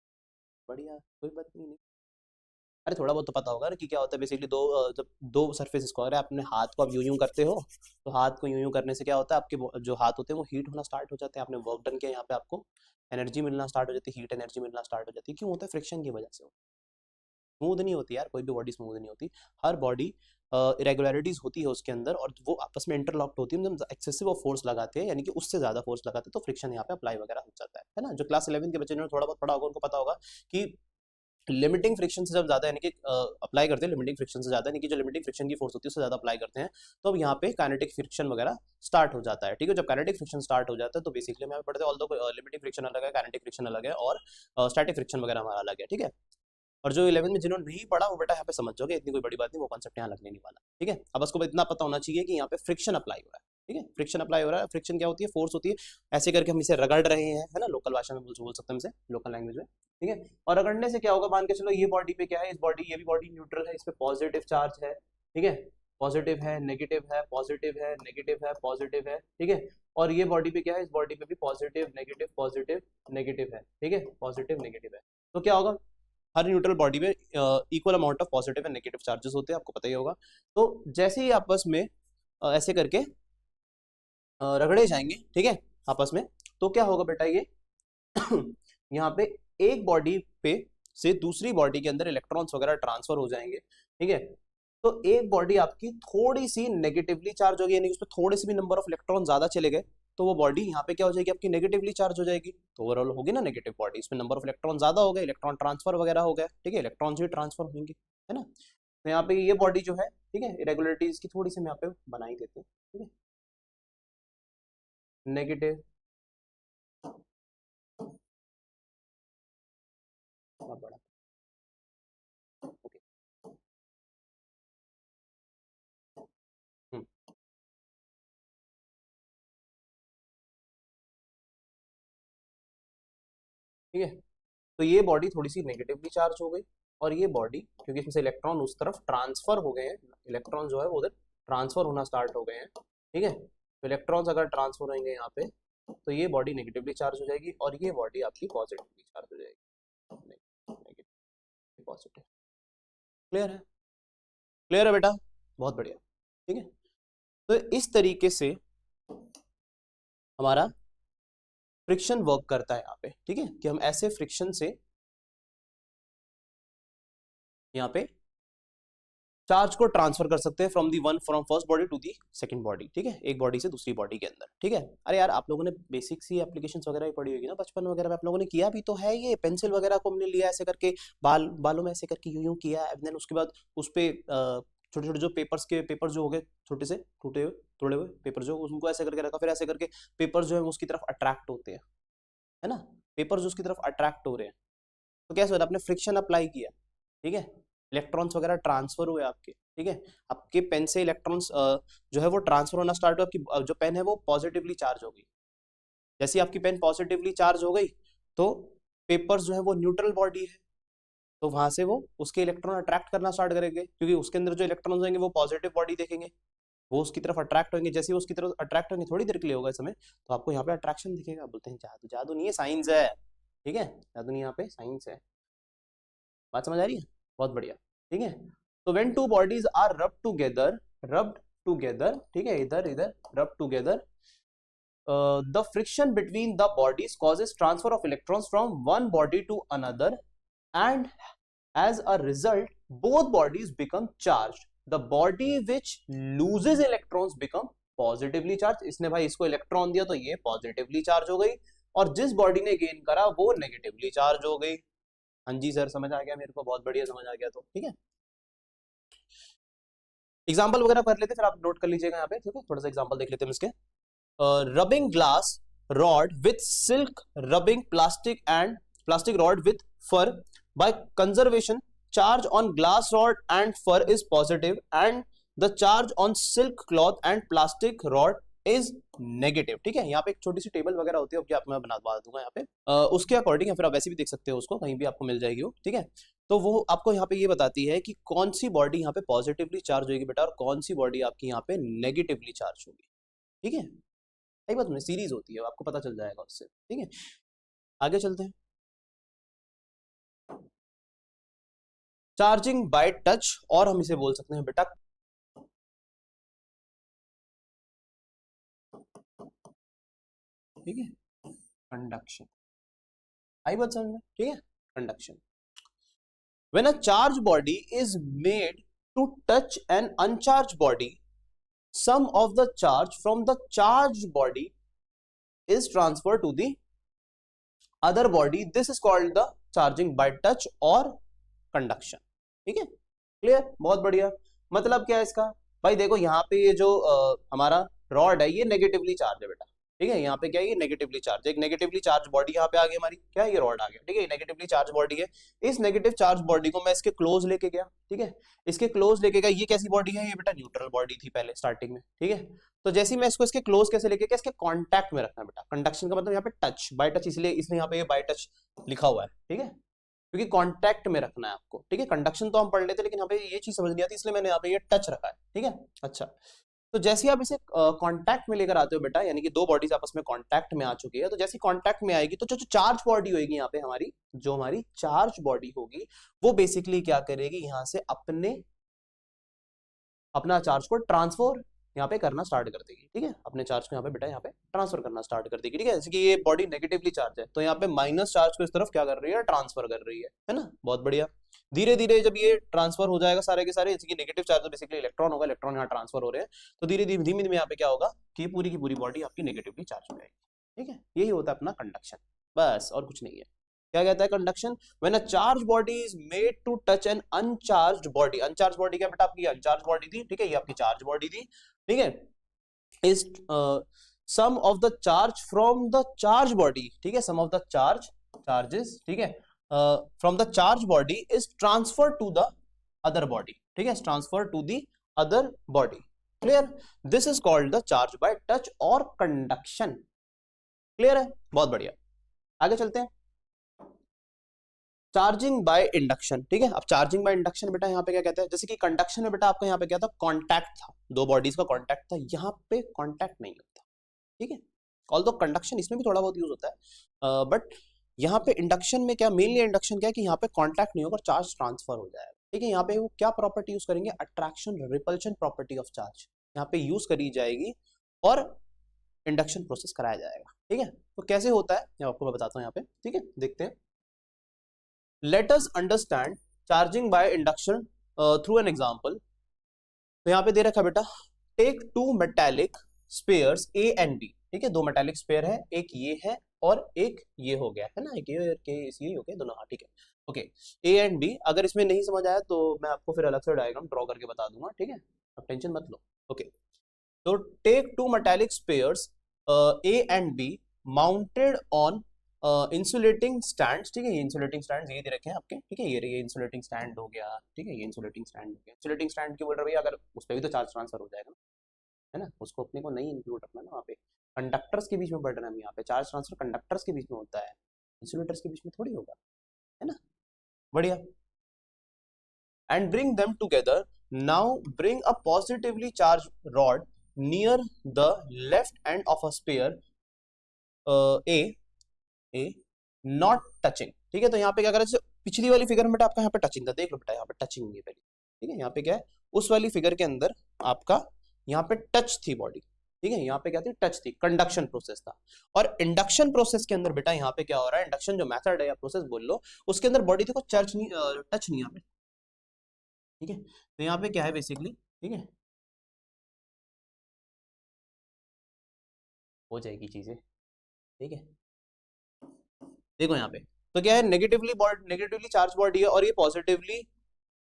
बढ़िया, कोई बात नहीं। अरे थोड़ा बहुत तो पता होगा ना कि क्या होता है बेसिकली, जब दो सरफेस स्क्वायर है, अपने हाथ को आप यूं यूं करते हो, तो हाथ को यूं यूं करने से क्या होता है, आपके जो हाथ होते हैं वो हीट होना स्टार्ट हो जाते हैं। आपने वर्क डन किया, यहाँ पे आपको एनर्जी मिलना स्टार्ट हो जाती है, हीट एनर्जी मिलना स्टार्ट हो जाती है। क्यों होता है, फ्रिक्शन की वजह से। स्मूथ नहीं होती यार, कोई भी बॉडी स्मूथ नहीं होती, हर बॉडी इरेगुलरिटीज होती है उसके अंदर, और वो आपस में इंटरलॉक्ड होती है। जब एक्सेसिव फोर्स लगाते हैं, यानी कि उससे ज्यादा फोर्स लगाते हैं, तो फ्रिक्शन यहाँ पे अप्लाई वगैरह हो जाता है ना। जो क्लास 11 के बच्चे ने थोड़ा बहुत पढ़ा होगा उनको पता होगा कि लिमिटिंग फ्रिक्शन से जब ज्यादा, यानी कि अप्लाई करते हैं लिमिटिंग फ्रिक्शन से ज्यादा, यानी कि जो लिमिटिंग फ्रिक्शन की फोर्स होती है उससे ज्यादा अप्लाई करते हैं, तो अब यहाँ पे काइनेटिक फ्रिक्शन वगैरह स्टार्ट हो जाता है, ठीक है। जब काइनेटिक फ्रिक्शन स्टार्ट हो जाता है तो बेसिकली हम यहाँ पे पढ़ते हैं, ऑल्दो लिमिटिंग फ्रिक्शन अलग है, काइनेटिक फ्रिक्शन अलग है, और स्टैटिक फ्रिक्शन वगैरह हमारा अलग है, ठीक है। और जो 11 में जिन्होंने नहीं पढ़ा वो बेटा यहाँ पे समझ जाओगे, इतनी कोई बड़ी बात नहीं, वो कॉन्सेप्ट यहाँ लगने नहीं वाला, ठीक है। अब उसको इतना पता होना चाहिए कि यहाँ पे फ्रिक्शन अप्लाई हो रहा है, ठीक है, फ्रिक्शन अप्लाई हो रहा है। फ्रिक्शन क्या होती है, फोर्स होती है, ऐसे करके हम इसे रगड़ रहे हैं, है ना, लोकल भाषा में बोल सकते हैं इसे, लोकल लैंग्वेज में, ठीक है। और रगड़ने से क्या होगा, मान के चलो ये बॉडी पे क्या है, इस बॉडी, ये भी बॉडी न्यूट्रल है, इस पे पॉजिटिव चार्ज है, ठीक है, पॉजिटिव है, नेगेटिव है, पॉजिटिव है, नेगेटिव है, पॉजिटिव है, ठीक है। और ये बॉडी पे क्या है, इस बॉडी पे भी पॉजिटिव नेगेटिव पॉजिटिव नेगेटिव है, ठीक है, पॉजिटिव नेगेटिव है। तो क्या होगा, हर न्यूट्रल बॉडी में equal amount of positive and negative charges होते हैं, आपको पता ही होगा। तो जैसे ही आपस में ऐसे करके रगड़े जाएंगे, ठीक है, आपस में, तो क्या होगा बेटा, ये यहाँ पे एक बॉडी पे से दूसरी बॉडी के अंदर इलेक्ट्रॉन्स वगैरह ट्रांसफर हो जाएंगे, ठीक है। तो एक बॉडी आपकी थोड़ी सी नेगेटिवली चार्ज होगी, यानी उसमें थोड़े से भी नंबर ऑफ इलेक्ट्रॉन ज्यादा चले गए, तो वो बॉडी यहाँ पे क्या हो जाएगी, आपकी नेगेटिवली चार्ज हो जाएगी, तो ओवरऑल होगी ना नेगेटिव बॉडी, इसमें नंबर ऑफ इलेक्ट्रॉन ज्यादा हो गए, इलेक्ट्रॉन ट्रांसफर वगैरह हो गया, ठीक है, इलेक्ट्रॉन भी ट्रांसफर होंगे, है ना। तो यहाँ पे ये बॉडी जो है, ठीक है, इरेगुलरिटीज की थोड़ी सी यहाँ पे बना ही देते हैं, ठीक है, नेगेटिव बड़ा, ओके, ठीक है। तो ये बॉडी थोड़ी सी नेगेटिवली चार्ज हो गई, और ये बॉडी क्योंकि इसमें से इलेक्ट्रॉन उस तरफ ट्रांसफर हो गए हैं, इलेक्ट्रॉन जो है वो उधर ट्रांसफर होना स्टार्ट हो गए हैं, ठीक है। तो इलेक्ट्रॉन्स अगर ट्रांसफर होंगे यहाँ पे, तो ये बॉडी नेगेटिवली चार्ज हो जाएगी, और ये बॉडी आपकी पॉजिटिवली चार्ज हो जाएगी, नेगेटिव पॉजिटिव। क्लियर है, क्लियर है बेटा, बहुत बढ़िया, ठीक है। तो इस तरीके से हमारा फ्रिक्शन वर्क करता है यहाँ पे, ठीक है, कि हम ऐसे फ्रिक्शन से यहाँ पे चार्ज को ट्रांसफर कर सकते हैं from first body to the second body, ठीक है, एक बॉडी से दूसरी बॉडी के अंदर, ठीक है। अरे यार आप लोगों ने बेसिक सी एप्लीकेशंस वगैरह भी पढ़ी होगी ना बचपन वगैरह में, आप लोगों ने किया भी तो है, ये पेंसिल वगैरह को हमने लिया ऐसे करके बालों में ऐसे करके यूं यूं किया, देन उसके बाद उस पे छोटे छोटे जो पेपर जो हो गए छोटे से टूटे हुए तोड़े हुए पेपर जो उनको ऐसे करके रखा, फिर ऐसे करके पेपर जो है उसकी तरफ अट्रैक्ट होते हैं, है ना, पेपर जो उसकी तरफ अट्रैक्ट हो रहे हैं, तो कैसे होता है, आपने फ्रिक्शन अप्लाई किया, ठीक है, इलेक्ट्रॉन्स वगैरह ट्रांसफर हुए आपके, ठीक है, आपके पेन से इलेक्ट्रॉन्स जो है वो ट्रांसफर होना स्टार्ट हुआ, आपकी जो पेन है वो पॉजिटिवली चार्ज हो गई। जैसे आपकी पेन पॉजिटिवली चार्ज हो गई तो पेपर जो है वो न्यूट्रल बॉडी है, तो वहां से वो उसके इलेक्ट्रॉन अट्रैक्ट करना स्टार्ट करेंगे, क्योंकि उसके अंदर जो इलेक्ट्रॉन्स होंगे वो पॉजिटिव बॉडी देखेंगे, वो उसकी तरफ अट्रैक्ट होंगे। जैसे ही उसकी तरफ अट्रैक्ट होंगे थोड़ी देर के लिए होगा इस समय, तो आपको यहाँ पे अट्रैक्शन दिखेगा। बोलते हैं जादू, जादू नहीं है, साइंस है, ठीक है, जादू नहीं, यहाँ पे साइंस है। बात समझ आ रही है? बहुत बढ़िया, ठीक है। तो when two bodies are rubbed together, ठीक है, इधर इधर rub together, the friction between the bodies causes transfer of electrons from one body to another, and as a result both bodies become charged. The body which loses electrons become positively charged. इसने भाई इसको electron दिया तो ये positively charge हो गई, और जिस बॉडी ने गेन करा वो नेगेटिवली चार्ज हो गई। हाँ जी सर, समझ आ गया मेरे को, बहुत बढ़िया समझ आ गया, तो ठीक है। एग्जाम्पल वगैरह कर लेते, फिर आप नोट कर लीजिएगा यहाँ पे, ठीक है, थोड़ा सा एग्जाम्पल देख लेते हैं इसके। rubbing glass rod with silk, rubbing plastic rod with fur. By conservation, charge on glass rod and fur is positive, and the charge on silk cloth and plastic rod is negative, ठीक है। यहाँ पे एक छोटी सी table वगैरह होती है, आपके आप मैं बना दूंगा यहाँ पे, उसके अकॉर्डिंग, या फिर आप वैसे भी देख सकते हो उसको, कहीं भी आपको मिल जाएगी वो, ठीक है। तो वो आपको यहाँ पे ये बताती है कि कौन सी बॉडी यहाँ पे पॉजिटिवली चार्ज होगी बेटा, और कौन सी बॉडी आपकी यहाँ पे नेगेटिवली चार्ज होगी, ठीक है। सही बात नहीं, सीरीज होती है, आपको पता चल जाएगा उससे, ठीक है। आगे चलते हैं। चार्जिंग बाय टच, और हम इसे बोल सकते हैं बेटा ठीक है, कंडक्शन। आई बात समझ में, ठीक है, conduction. When a charge body is made to touch an uncharge body, some of the charge from the charged body is transferred to the other body. This is called the charging by touch और conduction, ठीक है, clear, बहुत बढ़िया। मतलब क्या है इसका, भाई देखो यहाँ पे ये जो हमारा रॉड है ये नेगेटिवली चार्ज है बेटा, ठीक है, यहाँ पे क्या है, ये नेगेटिवली चार्ज है, एक नेगेटिवली चार्ज बॉडी यहाँ पे आ गई हमारी, क्या है, ये रॉड आ गया, ठीक है, ये नेगेटिवली चार्ज बॉडी है। इस नेगेटिव चार्ज बॉडी को मैं इसके क्लोज लेके गया, ठीक है, इसके क्लोज लेके गया, ये कैसी बॉडी है, ये बेटा न्यूट्रल बॉडी थी पहले स्टार्टिंग में, ठीक है। तो जैसे ही मैं इसको इसके क्लोज कैसे लेके गया, इसके कॉन्टैक्ट में रखना बेटा, कंडक्शन का मतलब यहाँ पे टच, बाय टच, इसलिए इसने यहाँ पे ये बाय टच लिखा हुआ है, ठीक है, क्योंकि कॉन्टैक्ट में रखना है आपको, ठीक है। कंडक्शन तो हम पढ़ लेते, लेकिन यहाँ पे ये चीज समझ नहीं आती, इसलिए मैंने यहाँ पे ये टच रखा है, ठीक है। अच्छा, तो जैसे आप इसे कांटेक्ट में लेकर आते हो बेटा, यानी कि दो बॉडीज आपस में कांटेक्ट में आ चुकी है, तो जैसे कांटेक्ट में आएगी तो जो चार्ज बॉडी होगी यहाँ पे हमारी, जो हमारी चार्ज बॉडी होगी वो बेसिकली क्या करेगी, यहाँ से अपना चार्ज को ट्रांसफर यहाँ पे करना स्टार्ट कर देगी, ठीक है, अपने चार्ज को यहाँ पे बेटा यहाँ पे ट्रांसफर करना स्टार्ट कर देगी, ठीक है। जैसे कि ये बॉडी नेगेटिवली चार्ज है, तो यहाँ पे माइनस चार्ज को इस तरफ क्या कर रही है, ट्रांसफर कर रही है ना, बहुत बढ़िया। धीरे धीरे जब ये ट्रांसफर हो जाएगा सारे के सारे, जैसे कि नेगेटिव चार्ज तो बेसिकली इलेक्ट्रॉन होगा, इलेक्ट्रॉन यहाँ ट्रांसफर हो रहे हैं, तो धीरे धीरे धीमे धीमे यहाँ पे क्या होगा कि पूरी की पूरी बॉडी आपकी नेगेटिवली चार्ज हो जाएगी, ठीक है। यही होता है अपना कंडक्शन, बस और कुछ नहीं है। क्या कहता है conduction, when a charge body is made to touch an uncharged body. Uncharge body क्या बेटा, आपकी अनचार्ज बॉडी थी, ठीक है, ये आपकी चार्ज बॉडी थी, ठीक है, is some of the charge from the charge body, ठीक है, सम ऑफ द चार्जेस, ठीक है, from the charge body is transfer to the other body, ठीक है, transfer to the other body, clear. This is called the charge by touch और conduction, clear है, बहुत बढ़िया। आगे चलते हैं, चार्जिंग बाय इंडक्शन, ठीक है। अब चार्जिंग बाय इंडक्शन बेटा यहाँ पे क्या कहते हैं, जैसे कि कंडक्शन में बेटा आपका यहाँ पे क्या था, कॉन्टैक्ट था, दो बॉडीज का कॉन्टैक्ट था, यहाँ पे कॉन्टैक्ट नहीं होता, ठीक है। ऑल्दो कंडक्शन इसमें भी थोड़ा बहुत यूज होता है, बट यहाँ पे इंडक्शन में क्या, मेनली इंडक्शन क्या है कि यहाँ पे कॉन्टैक्ट नहीं होगा, चार्ज ट्रांसफर हो जाएगा, ठीक है। यहाँ पे वो क्या प्रॉपर्टी यूज करेंगे, attraction repulsion property of charge यहाँ पे यूज करी जाएगी और इंडक्शन प्रोसेस कराया जाएगा, ठीक है। तो कैसे होता है मैं आपको बताता हूँ यहाँ पे, ठीक है, देखते हैं। Let us understand charging by induction through an example. तो यहाँ पे दे रखा बेटा, take two metallic spheres A and B, ठीक है, दो मेटालिक स्पेयर है, एक ये है और एक ये हो गया है ना, एक ये और ये हो गया दोनों, हाँ ठीक है, ओके। ए एंड बी, अगर इसमें नहीं समझ आया तो मैं आपको फिर अलग से डायग्राम ड्रॉ करके बता दूंगा, ठीक है, अब टेंशन मत लो, ओके। तो take two metallic spheres A and B mounted on insulating stands, ठीक है, ये इंसुलेटिंग स्टैंड्स ये दे रखे हैं आपके, ठीक है, ये इंसुलेटिंग स्टैंड हो गया, ठीक है, ये इंसुलेटिंग स्टैंड हो गया। इंसुलेटिंग स्टैंड क्यों बोल रहे भैया, अगर उस पर भी तो चार्ज ट्रांसफर हो जाएगा ना, है ना, उसको अपने को नहीं इंक्लूड रखना ना वहाँ पे, कंडक्टर्स के बीच में पढ़ रहे हैं हम यहाँ पे, चार्ज ट्रांसफर कंडक्टर्स के बीच में होता है, इंसुलेटर्स के बीच में थोड़ी होगा, है ना, बढ़िया। And bring them together, now bring a positively charge rod near the left end of a sphere A not touching, ठीक है। तो यहाँ पे क्या करें, पिछली वाली फिगर में बेटा आपका यहाँ पे टचिंग था, देख लो बेटा यहाँ पे टचिंग हुई है पहले, ठीक है, यहाँ पे क्या है, उस वाली फिगर के अंदर आपका यहाँ पे टच थी बॉडी, ठीक है, यहाँ पे क्या थी, टच थी, कंडक्शन प्रोसेस था। और इंडक्शन प्रोसेस के अंदर बेटा यहाँ पे क्या हो रहा है, इंडक्शन जो मेथड है या प्रोसेस बोल लो, उसके अंदर बॉडी देखो टच नहीं यहाँ पे, ठीक है। तो यहाँ पे क्या है बेसिकली, ठीक है, हो जाएगी चीजें, ठीक है, देखो यहाँ पे तो क्या है, नेगेटिवली चार्ज बॉडी है और ये पॉजिटिवली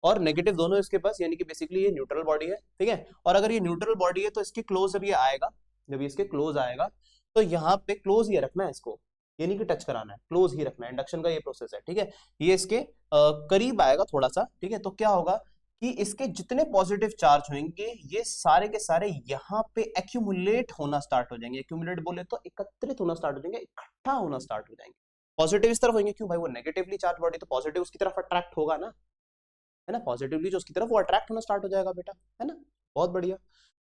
और नेगेटिव दोनों इसके पास, यानी कि बेसिकली ये न्यूट्रल बॉडी है, ठीक है। और अगर ये न्यूट्रल बॉडी है तो इसके क्लोज जब ये आएगा, जब ये इसके क्लोज आएगा तो यहाँ पे क्लोज ही रखना है इसको, यानी कि टच कराना है, क्लोज ही रखना है, इंडक्शन का ये प्रोसेस है, ठीक है। ये इसके करीब आएगा थोड़ा सा, ठीक है, तो क्या होगा कि इसके जितने पॉजिटिव चार्ज होंगे ये सारे के सारे यहाँ पे एक्यूमुलेट होना स्टार्ट हो जाएंगे, एक्यूमुलेट बोले तो एकत्रित होना स्टार्ट हो जाएंगे, इकट्ठा होना स्टार्ट हो जाएंगे, पॉजिटिव इस तरफ होंगे, क्यों भाई, वो नेगेटिवली चार्ज बॉडी तो पॉजिटिव उसकी तरफ अट्रैक्ट होगा ना, है ना, पॉजिटिवली जो उसकी तरफ वो अट्रैक्ट होना स्टार्ट हो जाएगा बेटा, है ना, बहुत बढ़िया।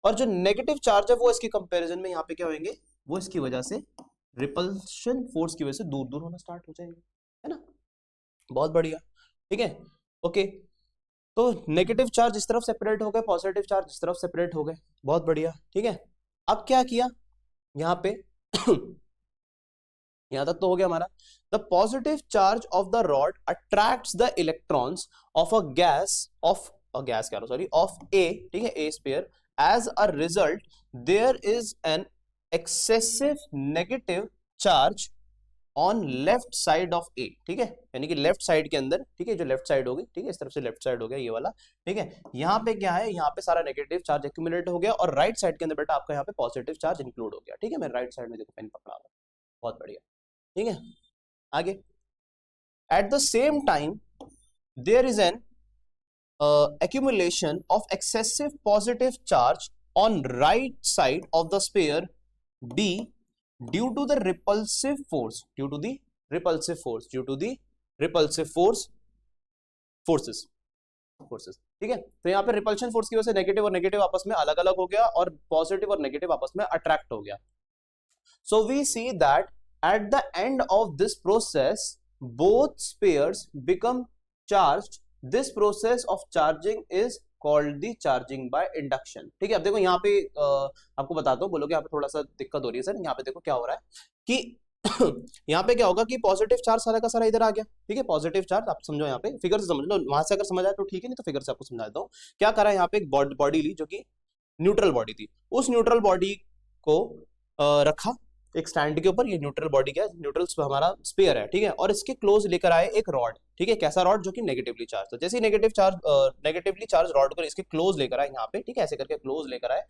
और जो नेगेटिव चार्ज है वो इसके कंपैरिजन में यहाँ पे क्या होंगे, वो इसकी वजह से रिपल्शन फोर्स की वजह से दूर दूर होना स्टार्ट हो जाएंगे, है ना, बहुत बढ़िया, ठीक है, ओके। तो नेगेटिव चार्ज इस तरफ सेपरेट हो गए, पॉजिटिव चार्ज इस तरफ सेपरेट हो गए, बहुत बढ़िया, ठीक है। अब क्या किया यहाँ पे यहां तक तो हो गया हमारा, the positive charge of the rod attracts the electrons of a gas क्या सॉरी ऑफ ए, ठीक है, a sphere, as a result there is an excessive negative charge on left side of A, ठीक है, यानी कि left side के अंदर, ठीक है, जो लेफ्ट साइड होगी, ठीक है, इस तरफ से लेफ्ट साइड हो गया ये वाला, ठीक है, यहाँ पे क्या है, यहाँ पे सारा नेगेटिव चार्ज एक्यूमुलेट हो गया और राइट साइड के अंदर बेटा आपका यहाँ पे पॉजिटिव चार्ज इंक्लूड हो गया, ठीक है, मैं राइट साइड में देखो पेन पकड़ा हुआ, बहुत बढ़िया, ठीक है, आगे। At the same time there is an accumulation of excessive positive charge on right side of the sphere B due to the repulsive force, forces, ठीक है। तो यहाँ पे रिपल्शन फोर्स की वजह से नेगेटिव और नेगेटिव आपस में अलग अलग हो गया और पॉजिटिव और नेगेटिव आपस में अट्रैक्ट हो गया। So we see that at the end of this process, both spheres become charged. This process of charging is called the charging by induction, ठीक है। अब देखो यहाँ पे आपको बताता हूँ, बोलोगे यहाँ पे थोड़ा सा दिक्कत हो रही है सर, यहाँ पे देखो क्या हो रहा है कि यहाँ पे क्या होगा कि पॉजिटिव चार्ज सारा का सारा इधर आ गया, ठीक है, पॉजिटिव चार्ज आप समझो, यहाँ पे फिगर से समझ लो, वहां से अगर समझ आए तो ठीक है, नहीं तो फिगर से आपको समझा देता हूँ। क्या करा, यहाँ पे एक बॉडी ली जो कि न्यूट्रल बॉडी थी, उस न्यूट्रल बॉडी को रखा एक स्टैंड के ऊपर, ये न्यूट्रल बॉडी क्या है, न्यूट्रल हमारा स्फीयर है, ठीक है, और इसके क्लोज लेकर आए एक रॉड, ठीक है, कैसा रॉड, जो कि नेगेटिवली चार्ज था। जैसे नेगेटिवली चार्ज रॉड को इसके क्लोज लेकर आए यहाँ पे, ठीक है, ऐसे करके क्लोज लेकर आए,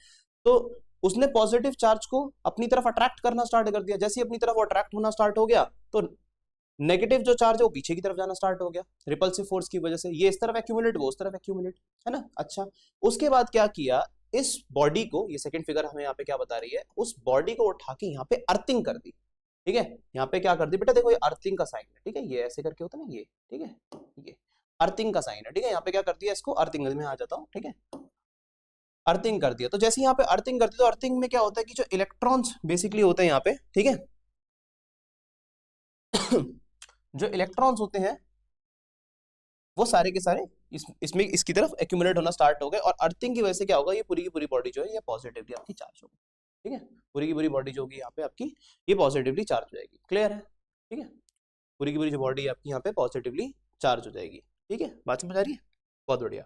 तो उसने पॉजिटिव चार्ज को अपनी तरफ अट्रैक्ट करना स्टार्ट कर दिया। जैसे ही अपनी तरफ अट्रैक्ट होना स्टार्ट हो गया तो नेगेटिव जो चार्ज है वो पीछे की तरफ जाना स्टार्ट हो गया रिपल्सिव फोर्स की वजह से, ये इस तरफ एक्यूमुलेट, वो उस तरफ एक्यूमुलेट, है ना। अच्छा, उसके बाद क्या किया, इस बॉडी को, ये सेकंड फिगर हमें यहाँ पे क्या बता रही है, उस बॉडी को उठा के यहाँ पे अर्थिंग कर दी, ठीक है, यहाँ पे क्या कर दी बेटा, देखो ये अर्थिंग का साइन है, ठीक है, ये ऐसे करके होता है ना, ये, ठीक है, ये अर्थिंग का साइन है, ठीक है, यहाँ पे क्या कर दिया, इसको अर्थिंग में आ जाता हूँ, ठीक है, अर्थिंग कर दिया। तो जैसे यहाँ पे अर्थिंग कर दी तो अर्थिंग में क्या होता है कि जो इलेक्ट्रॉन्स बेसिकली होते हैं यहाँ पे, ठीक है जो इलेक्ट्रॉन्स होते हैं वो सारे के सारे इसमें इसकी तरफ एक्यूमुलेट होना स्टार्ट हो गए, और अर्थिंग की वजह से क्या होगा, ये पूरी की पूरी बॉडी जो है ये पॉजिटिवली आपकी चार्ज होगी, ठीक है, पूरी की पूरी बॉडी जो होगी यहाँ पे आपकी ये पॉजिटिवली चार्ज हो जाएगी, क्लियर है, ठीक है, पूरी की पूरी जो बॉडी आपकी यहाँ पे पॉजिटिवली चार्ज हो जाएगी, ठीक है, बात समझ आ रही है, बहुत बढ़िया।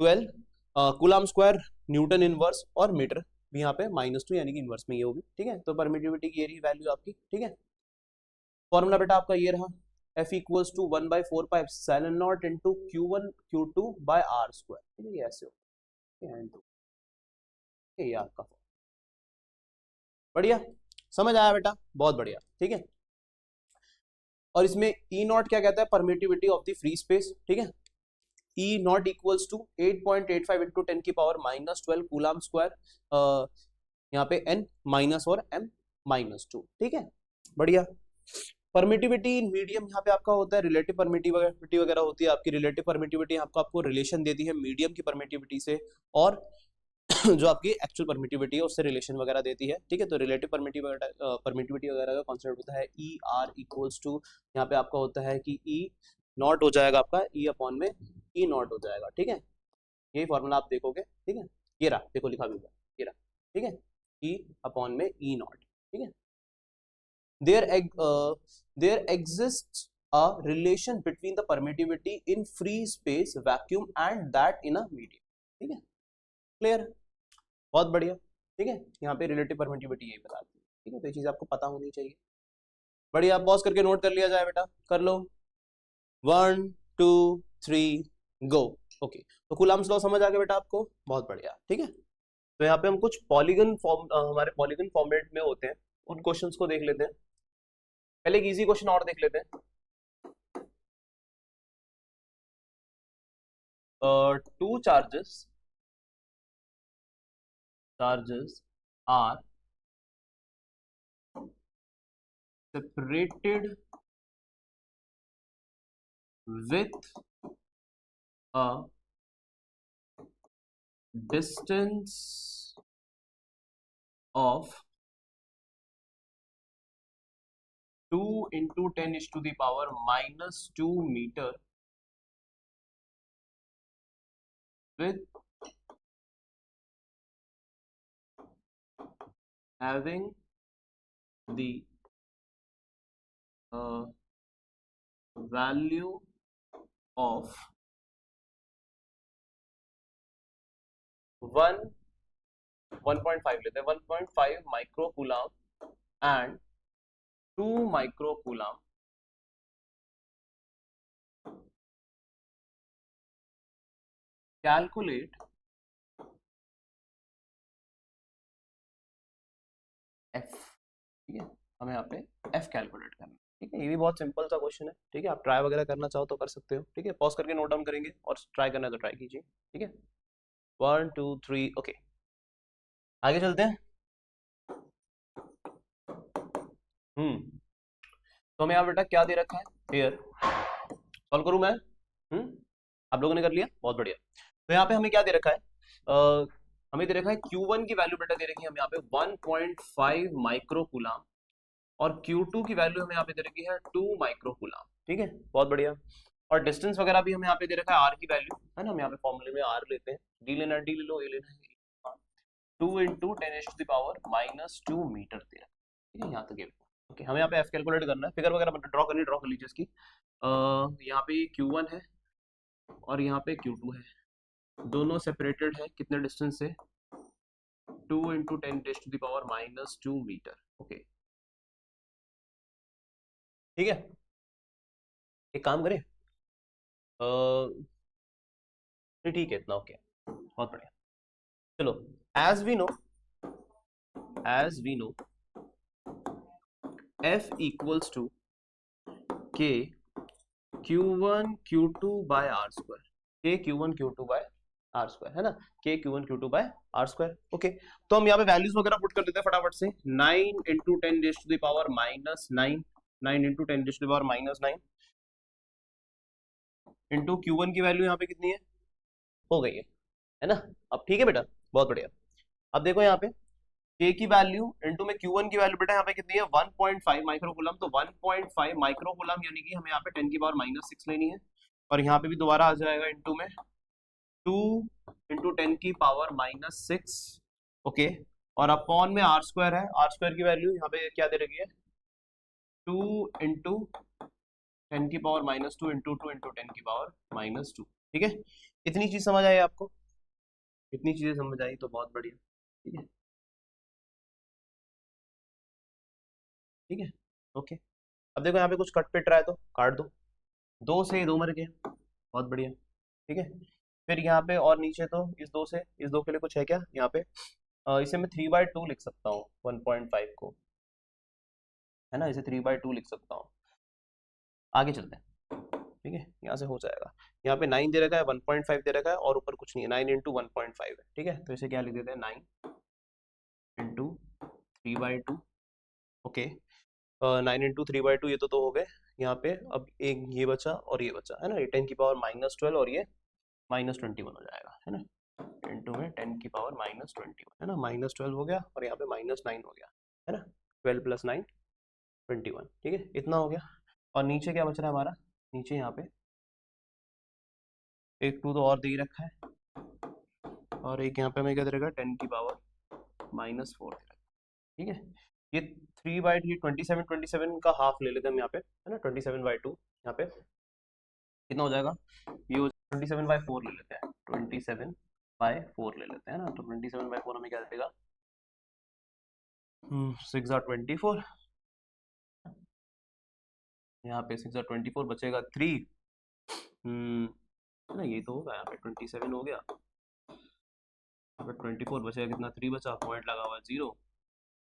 12 कूलम स्क्वायर न्यूटन इनवर्स और मीटर भी यहाँ पे -2 यानी कि इनवर्स में ये होगी, ठीक है। तो परमिटिविटी की ये रही वैल्यू आपकी, ठीक है। फॉर्मूला बेटा आपका ये रहा, F equals to 1/4πε0 into Q1 Q2 by R square, ठीक है। ये ऐसे हो, ये आपका बढ़िया, समझ आया बेटा, बहुत बढ़िया, ठीक है। और इसमें ई नॉट क्या कहता है, permittivity of the free space, ठीक है। ई नॉट इक्वल्स टू 8.85 इंटू 10 की पावर -12 कूलम स्क्वायर, यहाँ पे n माइनस और m -2, ठीक है। बढ़िया। परमिटिविटी इन मीडियम यहाँ पे आपका होता है रिलेटिव परमिटिविटी वगैरह होती है आपकी। रिलेटिव परमिटिविटी आपको रिलेशन देती है मीडियम की परमिटिविटी से, और जो आपकी एक्चुअल परमिटिविटी है उससे रिलेशन वगैरह देती है, ठीक है। तो रिलेटिव परमिटिविटी वगैरह का कॉन्सेप्ट होता है ई आर इक्वल्स टू, यहाँ पे आपका होता है कि ई नॉट हो जाएगा आपका ई अपॉन में ई नॉट हो जाएगा, ठीक है। यही फॉर्मूला आप देखोगे, ठीक है। ये रहा, देखो लिखा भी हुआ, ये रहा, ठीक है। ई अपॉन में ई नॉट, ठीक है। there exists a relation between the permittivity in free space vacuum and that in a medium, ठीक है। क्लियर, बहुत बढ़िया, ठीक है। यहाँ पे रिलेटिव परमिटिविटी यही बताती है, ठीक है। तो ये चीज आपको पता होनी चाहिए। बढ़िया, पॉज करके नोट कर लिया जाए बेटा, कर लो। 1 2 3 गो। ओके, तो कूलम्स लॉ समझ आ गया बेटा आपको, बहुत बढ़िया, ठीक है। तो यहाँ पे हम कुछ पॉलीगन फॉर्म हमारे पॉलीगन फॉर्मेट में होते हैं, उन क्वेश्चंस को देख लेते हैं। पहले एक इजी क्वेश्चन और देख लेते हैं। Two charges are separated with a distance of 2 into 10 is to the power -2 meter with having the value of 1.5 लेते हैं, 1.5 microcoulomb and 2 microcoulomb calculate F, ठीक है। हमें यहाँ पे F कैलकुलेट करना है, ठीक है। ये भी बहुत सिंपल सा क्वेश्चन है, ठीक है। आप ट्राई वगैरह करना चाहो तो कर सकते हो, ठीक है। पॉज करके नोट डाउन करेंगे और ट्राई करना है तो ट्राई कीजिए, ठीक है। 1 2 3 ओके, आगे चलते हैं। तो हमें यहाँ बेटा क्या दे रखा है, हेयर सॉल्व करूं मैं, आप लोगों ने कर लिया, बहुत बढ़िया। तो यहाँ पे हमें क्या दे रखा है, हमें दे रखा है Q1 की वैल्यू बेटा दे रखी है हमें यहाँ पे 1.5 माइक्रोकूलम और Q2 की वैल्यू हमें यहाँ पे दे रखी है 2 माइक्रोकूलम, ठीक है। बहुत बढ़िया। और डिस्टेंस वगैरह भी हमें यहाँ पे दे रखा है R की वैल्यू, है ना। हम यहाँ पे फॉर्मूले में R लेते हैं, D लेना है D ले लो, A लेना है 2 into 10 to the power -2 metre दे रखा है, ठीक है। यहाँ तक ये ओके। हमें यहाँ पे F कैलकुलेट करना है, फिगर वगैरह ड्रॉ कर लीजिए इसकी। यहाँ पे Q1 है और यहाँ पे Q2 है, दोनों सेपरेटेड है कितने डिस्टेंस से, 2 into 10 to the power -2 metre, okay, ठीक है। एक काम करें, ठीक है इतना, ओके, बहुत बढ़िया। चलो, as we know F equals to K Q1 Q2 by R square, K Q1 Q2 by R square, है ना। K Q1 Q2 by R square, okay. तो हम यहाँ पे वैल्यूज वगैरह पुट कर देते हैं फटाफट से। 9 into 10 raised to the power -9, 9 into 10 raised to the power -9 into Q1 की वैल्यू यहाँ पे कितनी है, हो गई है ना। अब ठीक है बेटा, बहुत बढ़िया। अब देखो यहाँ पे K की वैल्यू इंटू में Q1 की वैल्यू बेटा यहाँ पे कितनी है, 1.5 माइक्रोकूलम। तो 1.5 माइक्रोकूलम यानी कि हमें यहाँ पे 10 की पावर -6 लेनी है, और यहाँ पे भी दोबारा आ जाएगा इंटू में 2 into 10 की पावर -6, ओके। और अपॉन में R स्क्वायर है, R स्क्वायर की वैल्यू यहाँ पे क्या दे रखी है, 2 into 10 की पावर -2 इंटू 2 into 10 की पावर -2, ठीक है। इतनी चीज समझ आई आपको? इतनी चीजें समझ आई तो बहुत बढ़िया। ठीक है, ठीक है, ओके। अब देखो यहाँ पे कुछ कट पिट रहा है तो काट दो, दो से दो मर गए, बहुत बढ़िया। ठीक है, फिर यहाँ पे और नीचे तो इस दो से इस दो के लिए कुछ है क्या यहाँ पे? इसे मैं 3/2 लिख सकता हूँ 1.5 को, है ना, इसे 3/2 लिख सकता हूँ। आगे चलते हैं। ठीक है, यहाँ से हो जाएगा। यहाँ पे 9 दे रखा है, 1.5 दे रखा है और ऊपर कुछ नहीं है, 9 इंटू 1.5 है। ठीक है, तो इसे क्या लिख देते हैं, 9 इंटू 3/2। ओके, 9 इंटू 3/2 ये तो हो गए। यहाँ पे अब एक ये बचा और ये बचा, है ना, ये 10⁻−12 और ये -21 हो जाएगा, है ना, इंटू में 10⁻−21, है ना, -12 हो गया और यहाँ पे -9 हो गया, है ना, 12 + 9 21। ठीक है, इतना हो गया। और नीचे क्या बच रहा है हमारा? नीचे यहाँ पे एक 2 तो और दे ही रखा है और एक यहाँ पे हमें क्या दे रखा है, 10⁻−4 दे रखा है। ठीक है, ये 3/2 27 का हाफ ले लेते हैं हम यहाँ पे, है ना, 27/2 यहाँ पे कितना हो जाएगा, ये हो 27/4 ले लेते हैं, 27/4 ले लेते हैं ना, तो 27/4 हमें क्या देगा, 6 are 24, यहाँ पे 6 are 24 बचेगा 3, है ना, ये तो होगा, यहाँ पे 27 हो गया, यहाँ पे 24 बचेगा, कितना 3 बचा, पॉइंट लगा हुआ 0,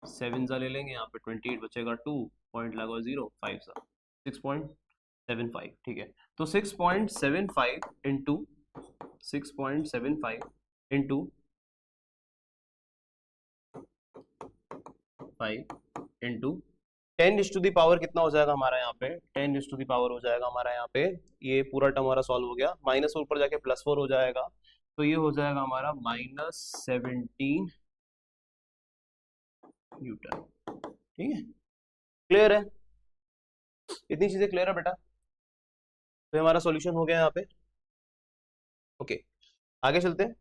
7 सा ले लेंगे, यहाँ पे 28 बचेगा 2, पॉइंट लगा हुआ 0, 5 सा 6.75। ठीक है, तो 6.75 इंटू 6.75 इंटू 5 इंटू 10⁻⁴ कितना हो जाएगा हमारा यहाँ पे, 10⁻⁴ हो जाएगा हमारा यहाँ पे, ये पूरा टर्म हमारा सॉल्व हो गया, माइनस ऊपर जाके +4 हो जाएगा, तो ये हो जाएगा हमारा -17 न्यूटन। ठीक है, क्लियर है? इतनी चीजें क्लियर है बेटा? तो हमारा सॉल्यूशन हो गया यहाँ पे। ओके, आगे चलते हैं।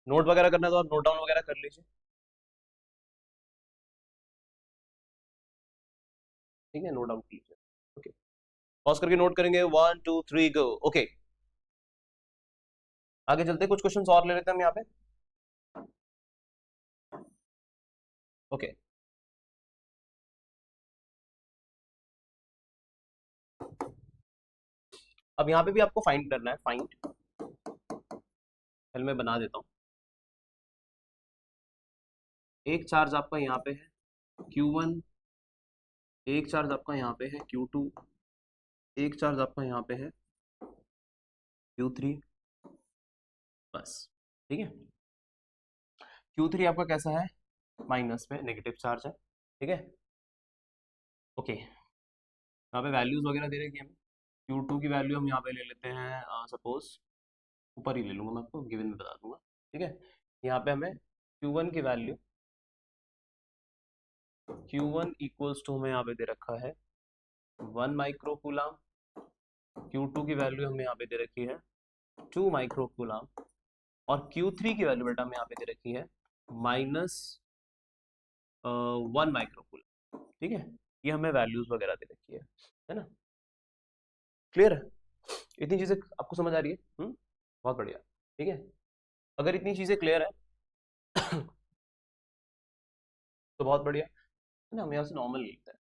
नोट वगैरह करना है तो आप नोट डाउन वगैरह कर लीजिए। ठीक है, नोट डाउन कर लीजिए। ओके, पॉज करके नोट करेंगे, 1 2 3 गो। ओके, आगे चलते हैं, कुछ क्वेश्चन और ले लेते हैं हम यहाँ पे। ओके, अब यहाँ पे भी आपको फाइंड करना है, फाइंड, पहले मैं बना देता हूँ। एक चार्ज आपका यहाँ पे है Q1, एक चार्ज आपका यहाँ पे है Q2, एक चार्ज आपका यहाँ पे है Q3, बस। ठीक है, Q3 आपका कैसा है, माइनस में, नेगेटिव चार्ज है। ठीक है, ओके, यहाँ पे वैल्यूज वगैरह दे रखी है हमें। Q2 की वैल्यू हम यहाँ पे ले लेते हैं, सपोज ऊपर ही ले लूंगा, मैं आपको गिवन में बता दूंगा। ठीक है, यहाँ पे हमें Q1 की वैल्यू, Q1 इक्वल्स टू हमें यहाँ पे दे रखा है 1 माइक्रोकूलम, Q2 की वैल्यू हमें यहाँ पे दे रखी है 2 माइक्रोकूलम और Q3 की वैल्यू बेटा हमें यहाँ पे दे रखी है -1 माइक्रोकूलम। ठीक है, ये हमें वैल्यूज वगैरह दे रखी है ना, क्लियर है? इतनी चीजें आपको समझ आ रही है? बहुत बढ़िया। ठीक है, अगर इतनी चीजें क्लियर है तो बहुत बढ़िया, है ना, हम यहाँ से नॉर्मल लिखते हैं,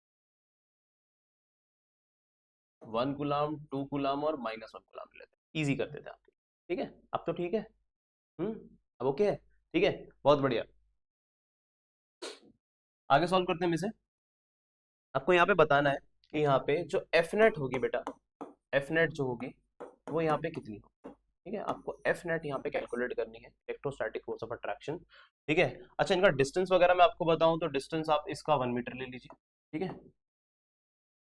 1 कूलम, 2 कूलम और -1 कूलम लेते हैं, इजी कर देते हैं आपके। ठीक है, अब तो ठीक है, अब ओके है। ठीक है, बहुत बढ़िया, आगे सॉल्व करते हैं इसे। आपको यहाँ पे बताना है कि यहाँ पे जो एफ नेट होगी बेटा, एफ नेट जो होगी वो यहाँ पे कितनी होगी। ठीक है, आपको एफ नेट यहाँ पे कैलकुलेट करनी है, इलेक्ट्रोस्टैटिक फोर्स ऑफ अट्रैक्शन। ठीक है, अच्छा, इनका डिस्टेंस वगैरह मैं आपको बताऊं तो डिस्टेंस आप इसका 1 मीटर ले लीजिए। ठीक है,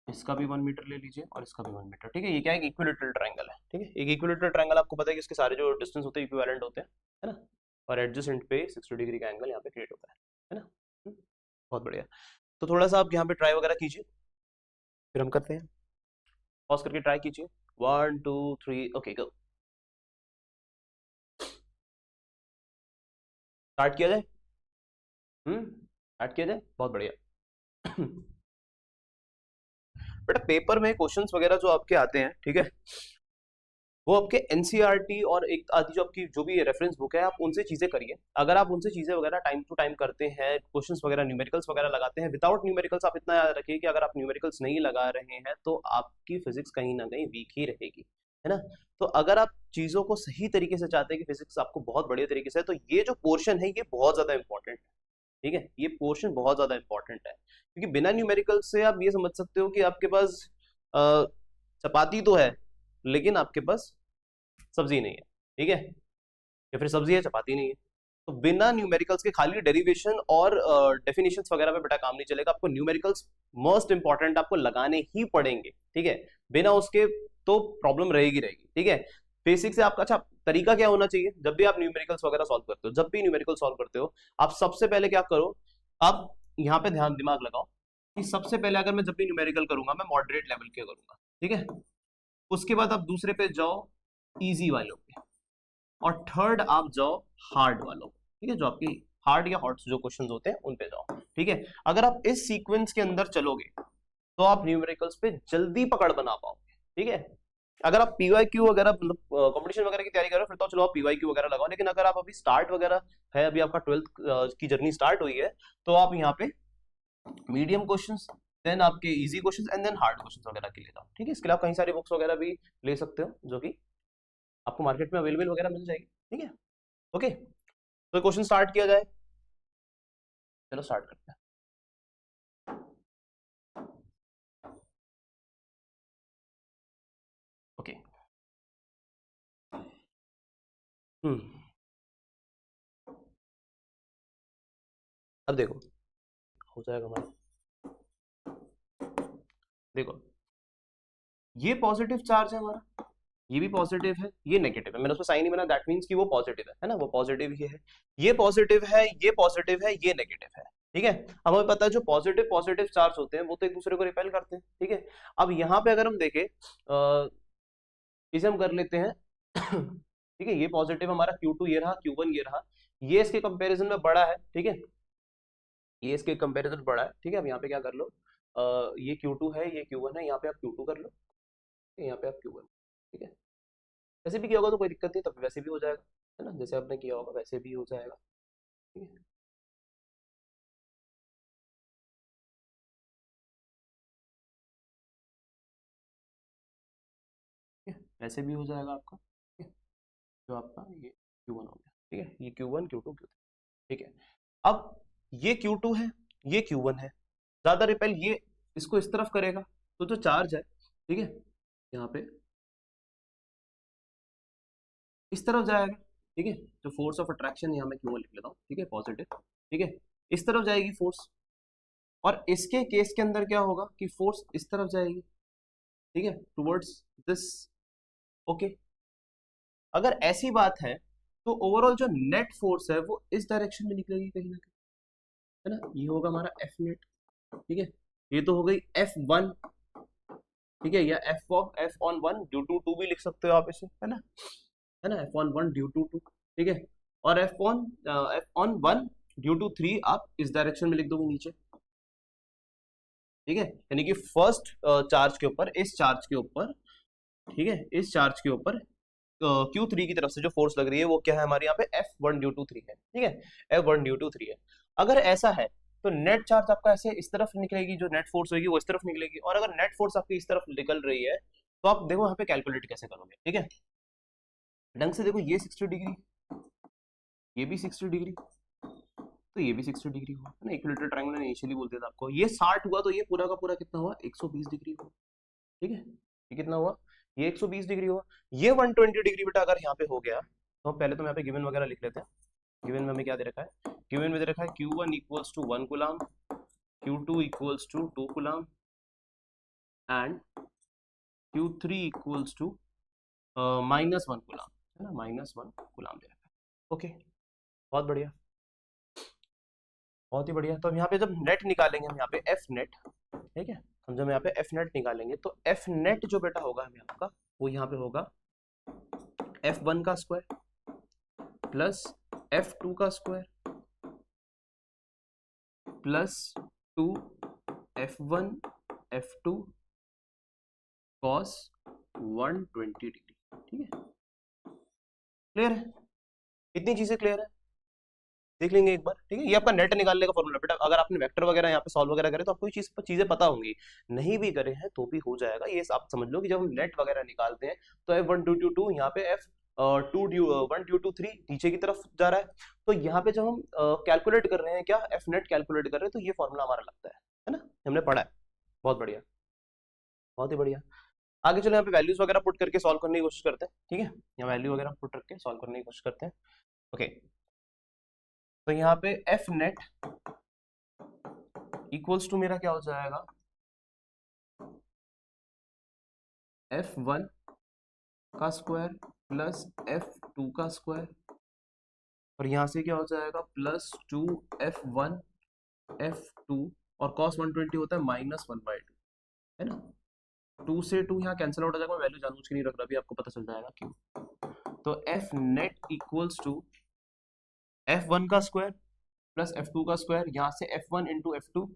इसका भी 1 मीटर ले लीजिए और इसका भी 1 मीटर। ठीक है, ये क्या है, इक्विलेटरल ट्रायंगल है। ठीक है, एक इक्विलेटरल ट्रायंगल आपको पता है कि इसके सारे जो डिस्टेंस होते हैं इक्विवेलेंट होते हैं, है ना, और एडजेसेंट पे 60 डिग्री का एंगल यहाँ पे क्रिएट होता है ना। बहुत बढ़िया, तो थोड़ा सा आप यहाँ पे ट्राई वगैरह कीजिए, फिर हम करते हैं। पॉज करके ट्राई कीजिए, 1 2 3, ओके गो, स्टार्ट किया जाए। स्टार्ट किया जाए, बहुत बढ़िया। बेटा पेपर में क्वेश्चंस वगैरह जो आपके आते हैं, ठीक है, वो आपके एनसीईआरटी और एक आदि जो आपकी जो भी रेफरेंस बुक है आप उनसे चीजें करिए। अगर आप उनसे चीजें वगैरह टाइम टू टाइम करते हैं, क्वेश्चंस वगैरह न्यूमेरिकल्स वगैरह लगाते हैं, विदाउट न्यूमेरिकल्स आप इतना याद रखिए कि अगर आप न्यूमेरिकल्स नहीं लगा रहे हैं तो आपकी फिजिक्स कहीं ना कहीं वीक ही रहेगी, है ना। तो अगर आप चीजों को सही तरीके से चाहते हैं कि फिजिक्स आपको बहुत बढ़िया तरीके से है, तो ये जो पोर्शन है ये बहुत ज्यादा इंपॉर्टेंट है, ठीक है। ये पोर्शन बहुत ज्यादा इंपॉर्टेंट है, क्योंकि बिना न्यूमेरिकल से आप ये समझ सकते हो कि आपके पास चपाती तो है लेकिन आपके पास सब्जी नहीं है, ठीक है, या फिर सब्जी है चपाती नहीं है। तो बिना न्यूमेरिकल्स के खाली डेरिवेशन और डेफिनेशंस वगैरह पे बेटा काम नहीं चलेगा। आपको न्यूमेरिकल्स मोस्ट इंपॉर्टेंट आपको लगाने ही पड़ेंगे, ठीक है। बिना उसके तो प्रॉब्लम रहेगी रहेगी, ठीक है। बेसिक से आपका अच्छा तरीका क्या होना चाहिए, जब भी आप न्यूमेरिकल्स वगैरह सॉल्व करते हो, जब भी न्यूमेरिकल सॉल्व करते हो, आप सबसे पहले क्या करो, आप यहाँ पे ध्यान दिमाग लगाओ कि सबसे पहले अगर मैं जब भी न्यूमेरिकल करूंगा मैं मॉडरेट लेवल के करूंगा, ठीक है। उसके बाद आप दूसरे पे जाओ इजी वालों पे, और थर्ड आप जाओ हार्ड वालों पे, ठीक है। जो आपकी हार्ड या हॉट जो क्वेश्चंस होते हैं उन पे जाओ, ठीक है। अगर आप इस सीक्वेंस के अंदर चलोगे तो आप न्यूमेरिकल्स पे जल्दी पकड़ बना पाओगे, ठीक है। अगर आप पीवाईक्यू वगैरह मतलब कंपटीशन वगैरह की तैयारी कर रहे हो फिर तो चलो आप पीवाईक्यू वगैरह लगाओ, लेकिन अगर आप अभी स्टार्ट वगैरह है, अभी आपका 12th की जर्नी स्टार्ट हुई है, तो आप यहाँ पे मीडियम क्वेश्चंस, देन आपके easy questions and then hard questions वगैरह के लिए जाओ, ठीक है। इसके लिए आप कई सारी बुक्स वगैरह भी ले सकते हो जो कि आपको मार्केट में अवेलेबल वगैरह मिल जाएगी, ठीक है। ओके, तो क्वेश्चन स्टार्ट किया जाए, चलो स्टार्ट करते हैं। ओके, अब देखो हो जाएगा हमारा, देखो ये पॉजिटिव चार्ज है हमारा, ये भी पॉजिटिव है, ये नेगेटिव है, मैंने उसमें साइन नहीं बना, दैट मींस कि वो पॉजिटिव है ना, वो पॉजिटिव ही है, ये पॉजिटिव है, ये पॉजिटिव है, ये नेगेटिव है, ठीक है। अब हमें पता है जो पॉजिटिव पॉजिटिव चार्ज होते हैं वो तो एक दूसरे को रिपेल करते हैं, ठीक है। अब यहाँ पे अगर हम देखें इसे हम कर लेते हैं ठीक है, ये पॉजिटिव हमारा Q2 ये रहा, Q1 ये रहा, ये इसके कंपैरिजन में बड़ा है, ठीक है, ये इसके कंपैरिजन बड़ा है, ठीक है। अब यहाँ पे क्या कर लो, ये Q2 है, ये Q1 है, यहाँ पे आप Q2 कर लो, यहाँ पे आप Q1, ठीक है। वैसे भी किया होगा तो कोई दिक्कत नहीं, तब वैसे भी हो जाएगा, है ना, जैसे आपने किया होगा वैसे भी हो जाएगा, ठीक है। ठीक है, वैसे भी हो जाएगा आपका, ठीक है। जो आपका ये Q1 हो गया, ठीक है, ये Q1 Q2 Q3, ठीक है। अब ये Q2 है, ये Q1 है, ज्यादा रिपेल ये इसको इस तरफ करेगा, तो जो चार्ज है, ठीक है, यहाँ पे इस तरफ जाएगा, ठीक है। जो फोर्स ऑफ अट्रैक्शन यहाँ मैं Q1 लिख लेता हूँ, ठीक है, पॉजिटिव, ठीक है, इस तरफ जाएगी फोर्स, और इसके केस के अंदर क्या होगा कि फोर्स इस तरफ जाएगी, ठीक है, टुवर्ड्स दिस, ओके। अगर ऐसी बात है तो ओवरऑल जो नेट फोर्स है वो इस डायरेक्शन में निकलेगी कहीं ना कहीं, है ना, ये होगा हमारा एफ नेट, ठीक है। ये तो हो गई F1, ठीक है, या F on one due to two भी लिख सकते हो आप इसे, है ना, F on one due to two, ठीक है। और F on one due to three आप इस डायरेक्शन में लिख दोगे नीचे, ठीक है। यानी कि फर्स्ट चार्ज के ऊपर, इस चार्ज के ऊपर, ठीक है, इस चार्ज के ऊपर Q3 की तरफ से जो फोर्स लग रही है वो क्या है हमारे यहाँ पे F1 ड्यू टू थ्री है, ठीक है, F1 ड्यू टू थ्री है। अगर ऐसा है तो नेट चार्ज आपका ऐसे इस तरफ निकलेगी, जो नेट फोर्स होगी वो इस तरफ निकलेगी, और अगर नेट फोर्स आपकी इस तरफ निकल रही है तो आप देखो यहाँ पे कैलकुलेट कैसे करोगे, ठीक है। ढंग से देखो, ये 60 डिग्री, ये भी 60 डिग्री, तो ये भी 60 डिग्री हुआ, है ना, इक्विलेटरल ट्रायंगल मैंने इनिशियली बोल दिया था आपको। ये 60 हुआ तो ये पूरा का पूरा कितना हुआ, 120 डिग्री हुआ, ठीक है। ये कितना हुआ, ये 120 डिग्री हुआ। ये 120 डिग्री बेटा अगर यहाँ पे हो गया तो पहले तो यहाँ पे गिवन वगैरह लिख लेते हैं। गिवन में हमें क्या दे रखा है, गिवन में दे रखा है Q1 equals to 1 coulomb, Q2 equals to 2 coulomb and Q3 equals to -1 coulomb, है ना, -1 कूलम दे रखा है, ओके। बहुत बढ़िया, बहुत ही बढ़िया। तो हम यहाँ पे जब नेट निकालेंगे, हम यहाँ पे एफ नेट, ठीक है, हम जब यहाँ पे एफ नेट निकालेंगे तो एफ नेट जो बेटा होगा हमें आपका, वो यहाँ पे होगा F1 का स्क्वायर प्लस F2 का square plus 2 F1 F2 cos 120 degree, ठीक ठीक है, क्लियर है, इतनी चीजें क्लियर है, देख लेंगे एक बार, ठीक है। ये आपका नेट निकालने का फॉर्मूला बेटा, अगर आपने वेक्टर वगैरह यहाँ पे सॉल्व वगैरह करे तो आपको ये चीजें पता होंगी, नहीं भी करे हैं तो भी हो जाएगा। ये आप समझ लो कि जब हम नेट वगैरह निकालते हैं तो F1 2 2 2 यहाँ पे F1 2 2 3 नीचे की तरफ जा रहा है, तो यहाँ पे जब हम कैलकुलेट कर रहे हैं, क्या एफ नेट कैलकुलेट कर रहे हैं, तो ये फॉर्मूला हमारा लगता है ना, हमने पढ़ा है, बहुत बढ़िया, बहुत ही बढ़िया। आगे चलो यहाँ पे वैल्यूज वगैरह पुट करके सॉल्व करने की कोशिश करते हैं, ठीक है, यहाँ वैल्यू वगैरह पुट करके सॉल्व करने की कोशिश करते हैं। ओके, तो यहाँ पे एफ नेट इक्वल्स टू मेरा क्या हो जाएगा, F1 का स्क्वायर प्लस F2 का स्क्वायर, और यहां से क्या हो जाएगा प्लस 2F1 F2, और cos 120 होता है -1/2, है ना, 2 से 2 यहाँ कैंसिल आउट हो जाएगा, मैं वैल्यू जानबूझ के नहीं रख रहा, अभी आपको पता चल जाएगा क्यों। तो F net equals to F1 का स्क्वायर प्लस F2 का स्क्वायर, यहाँ से F1 इंटू F2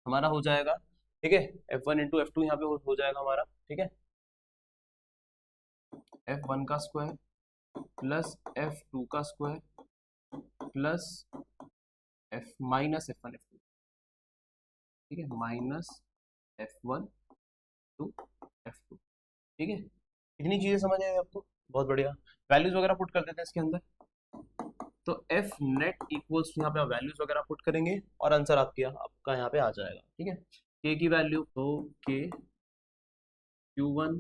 हमारा हो जाएगा, ठीक है, F1 इंटू F2 यहाँ पे हो जाएगा हमारा, ठीक है, F1 का स्क्वायर प्लस F2 का square plus F minus F1 F2, ठीक है, माइनस F1 टू F2, ठीक है, इतनी चीजें समझ आई आपको, बहुत बढ़िया। वैल्यूज वगैरह पुट कर देते हैं इसके अंदर, तो एफ नेट इक्वल्स यहाँ पे आप वैल्यूज वगैरह पुट करेंगे और आंसर आपका यहाँ पे आ जाएगा, ठीक है। के की वैल्यू तो के Q1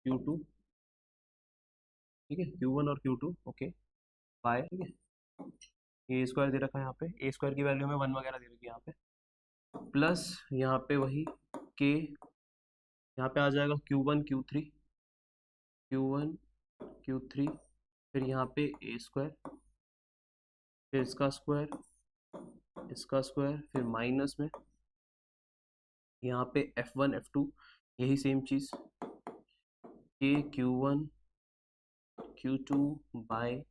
Q2, ठीक है, Q1 और Q2, ओके, बाय, ठीक है, ए स्क्वायर दे रखा है यहाँ पे, ए स्क्वायर की वैल्यू में 1 वगैरह दे रखी है यहाँ पे, प्लस यहाँ पे वही के, यहाँ पे आ जाएगा Q1 Q3 Q1 Q3, फिर यहाँ पे ए स्क्वायर, फिर इसका स्क्वायर, फिर माइनस में यहाँ पे F1 F2, यही सेम चीज के Q1 Q2 बाय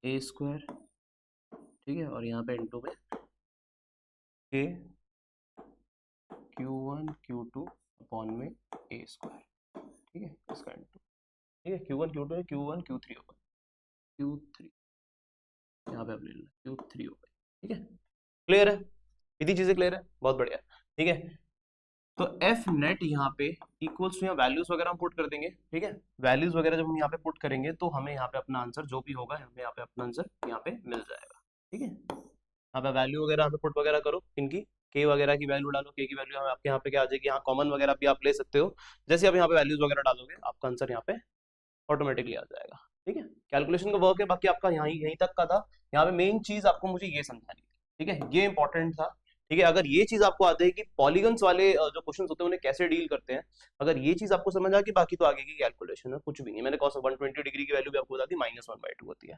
ए स्क्वायर, ठीक है, और यहाँ पे इंटू में के Q1 Q2 अपॉन में ए स्क्वायर, ठीक है, इसका इंटू, ठीक है, Q1 Q2 है, Q1 Q3 होगा, Q3 यहाँ पे अपने Q3 होगा, ठीक है, क्लियर है, इतनी चीजें क्लियर है, बहुत बढ़िया, ठीक है। तो एफ नेट यहाँ पे इक्वल्स टू, यहाँ वैल्यूज वगैरह हम पुट कर देंगे, ठीक है, वैल्यूज वगैरह जब हम यहाँ पे पुट करेंगे तो हमें यहाँ पे अपना आंसर जो भी होगा, हमें यहाँ पे अपना आंसर यहाँ पे मिल जाएगा, ठीक है। यहाँ पे वैल्यू वगैरह यहाँ पे पुट वगैरह करो, इनकी के वगैरह की वैल्यू डालो, के की वैल्यू आपके यहाँ पे क्या आ जाएगी, यहाँ कॉमन वगैरह भी आप ले सकते हो, जैसे आप यहाँ पे वैल्यूज वगैरह डालोगे आपका आंसर यहाँ पे ऑटोमेटिकली आ जाएगा, ठीक है। कैलकुलेशन का वर्क है बाकी आपका यहीं तक का था, यहाँ पे मेन चीज आपको मुझे ये समझानी थी, ठीक है, ये इंपॉर्टेंट था, ठीक है। अगर ये चीज आपको आती है कि पॉलीगन्स वाले जो क्वेश्चंस होते हैं उन्हें कैसे डील करते हैं, अगर ये चीज आपको समझ आ गई, बाकी तो आगे की कैलकुलेशन है कुछ भी नहीं, मैंने cos 120 डिग्री की वैल्यू भी आपको बता दी, -1/2 होती है,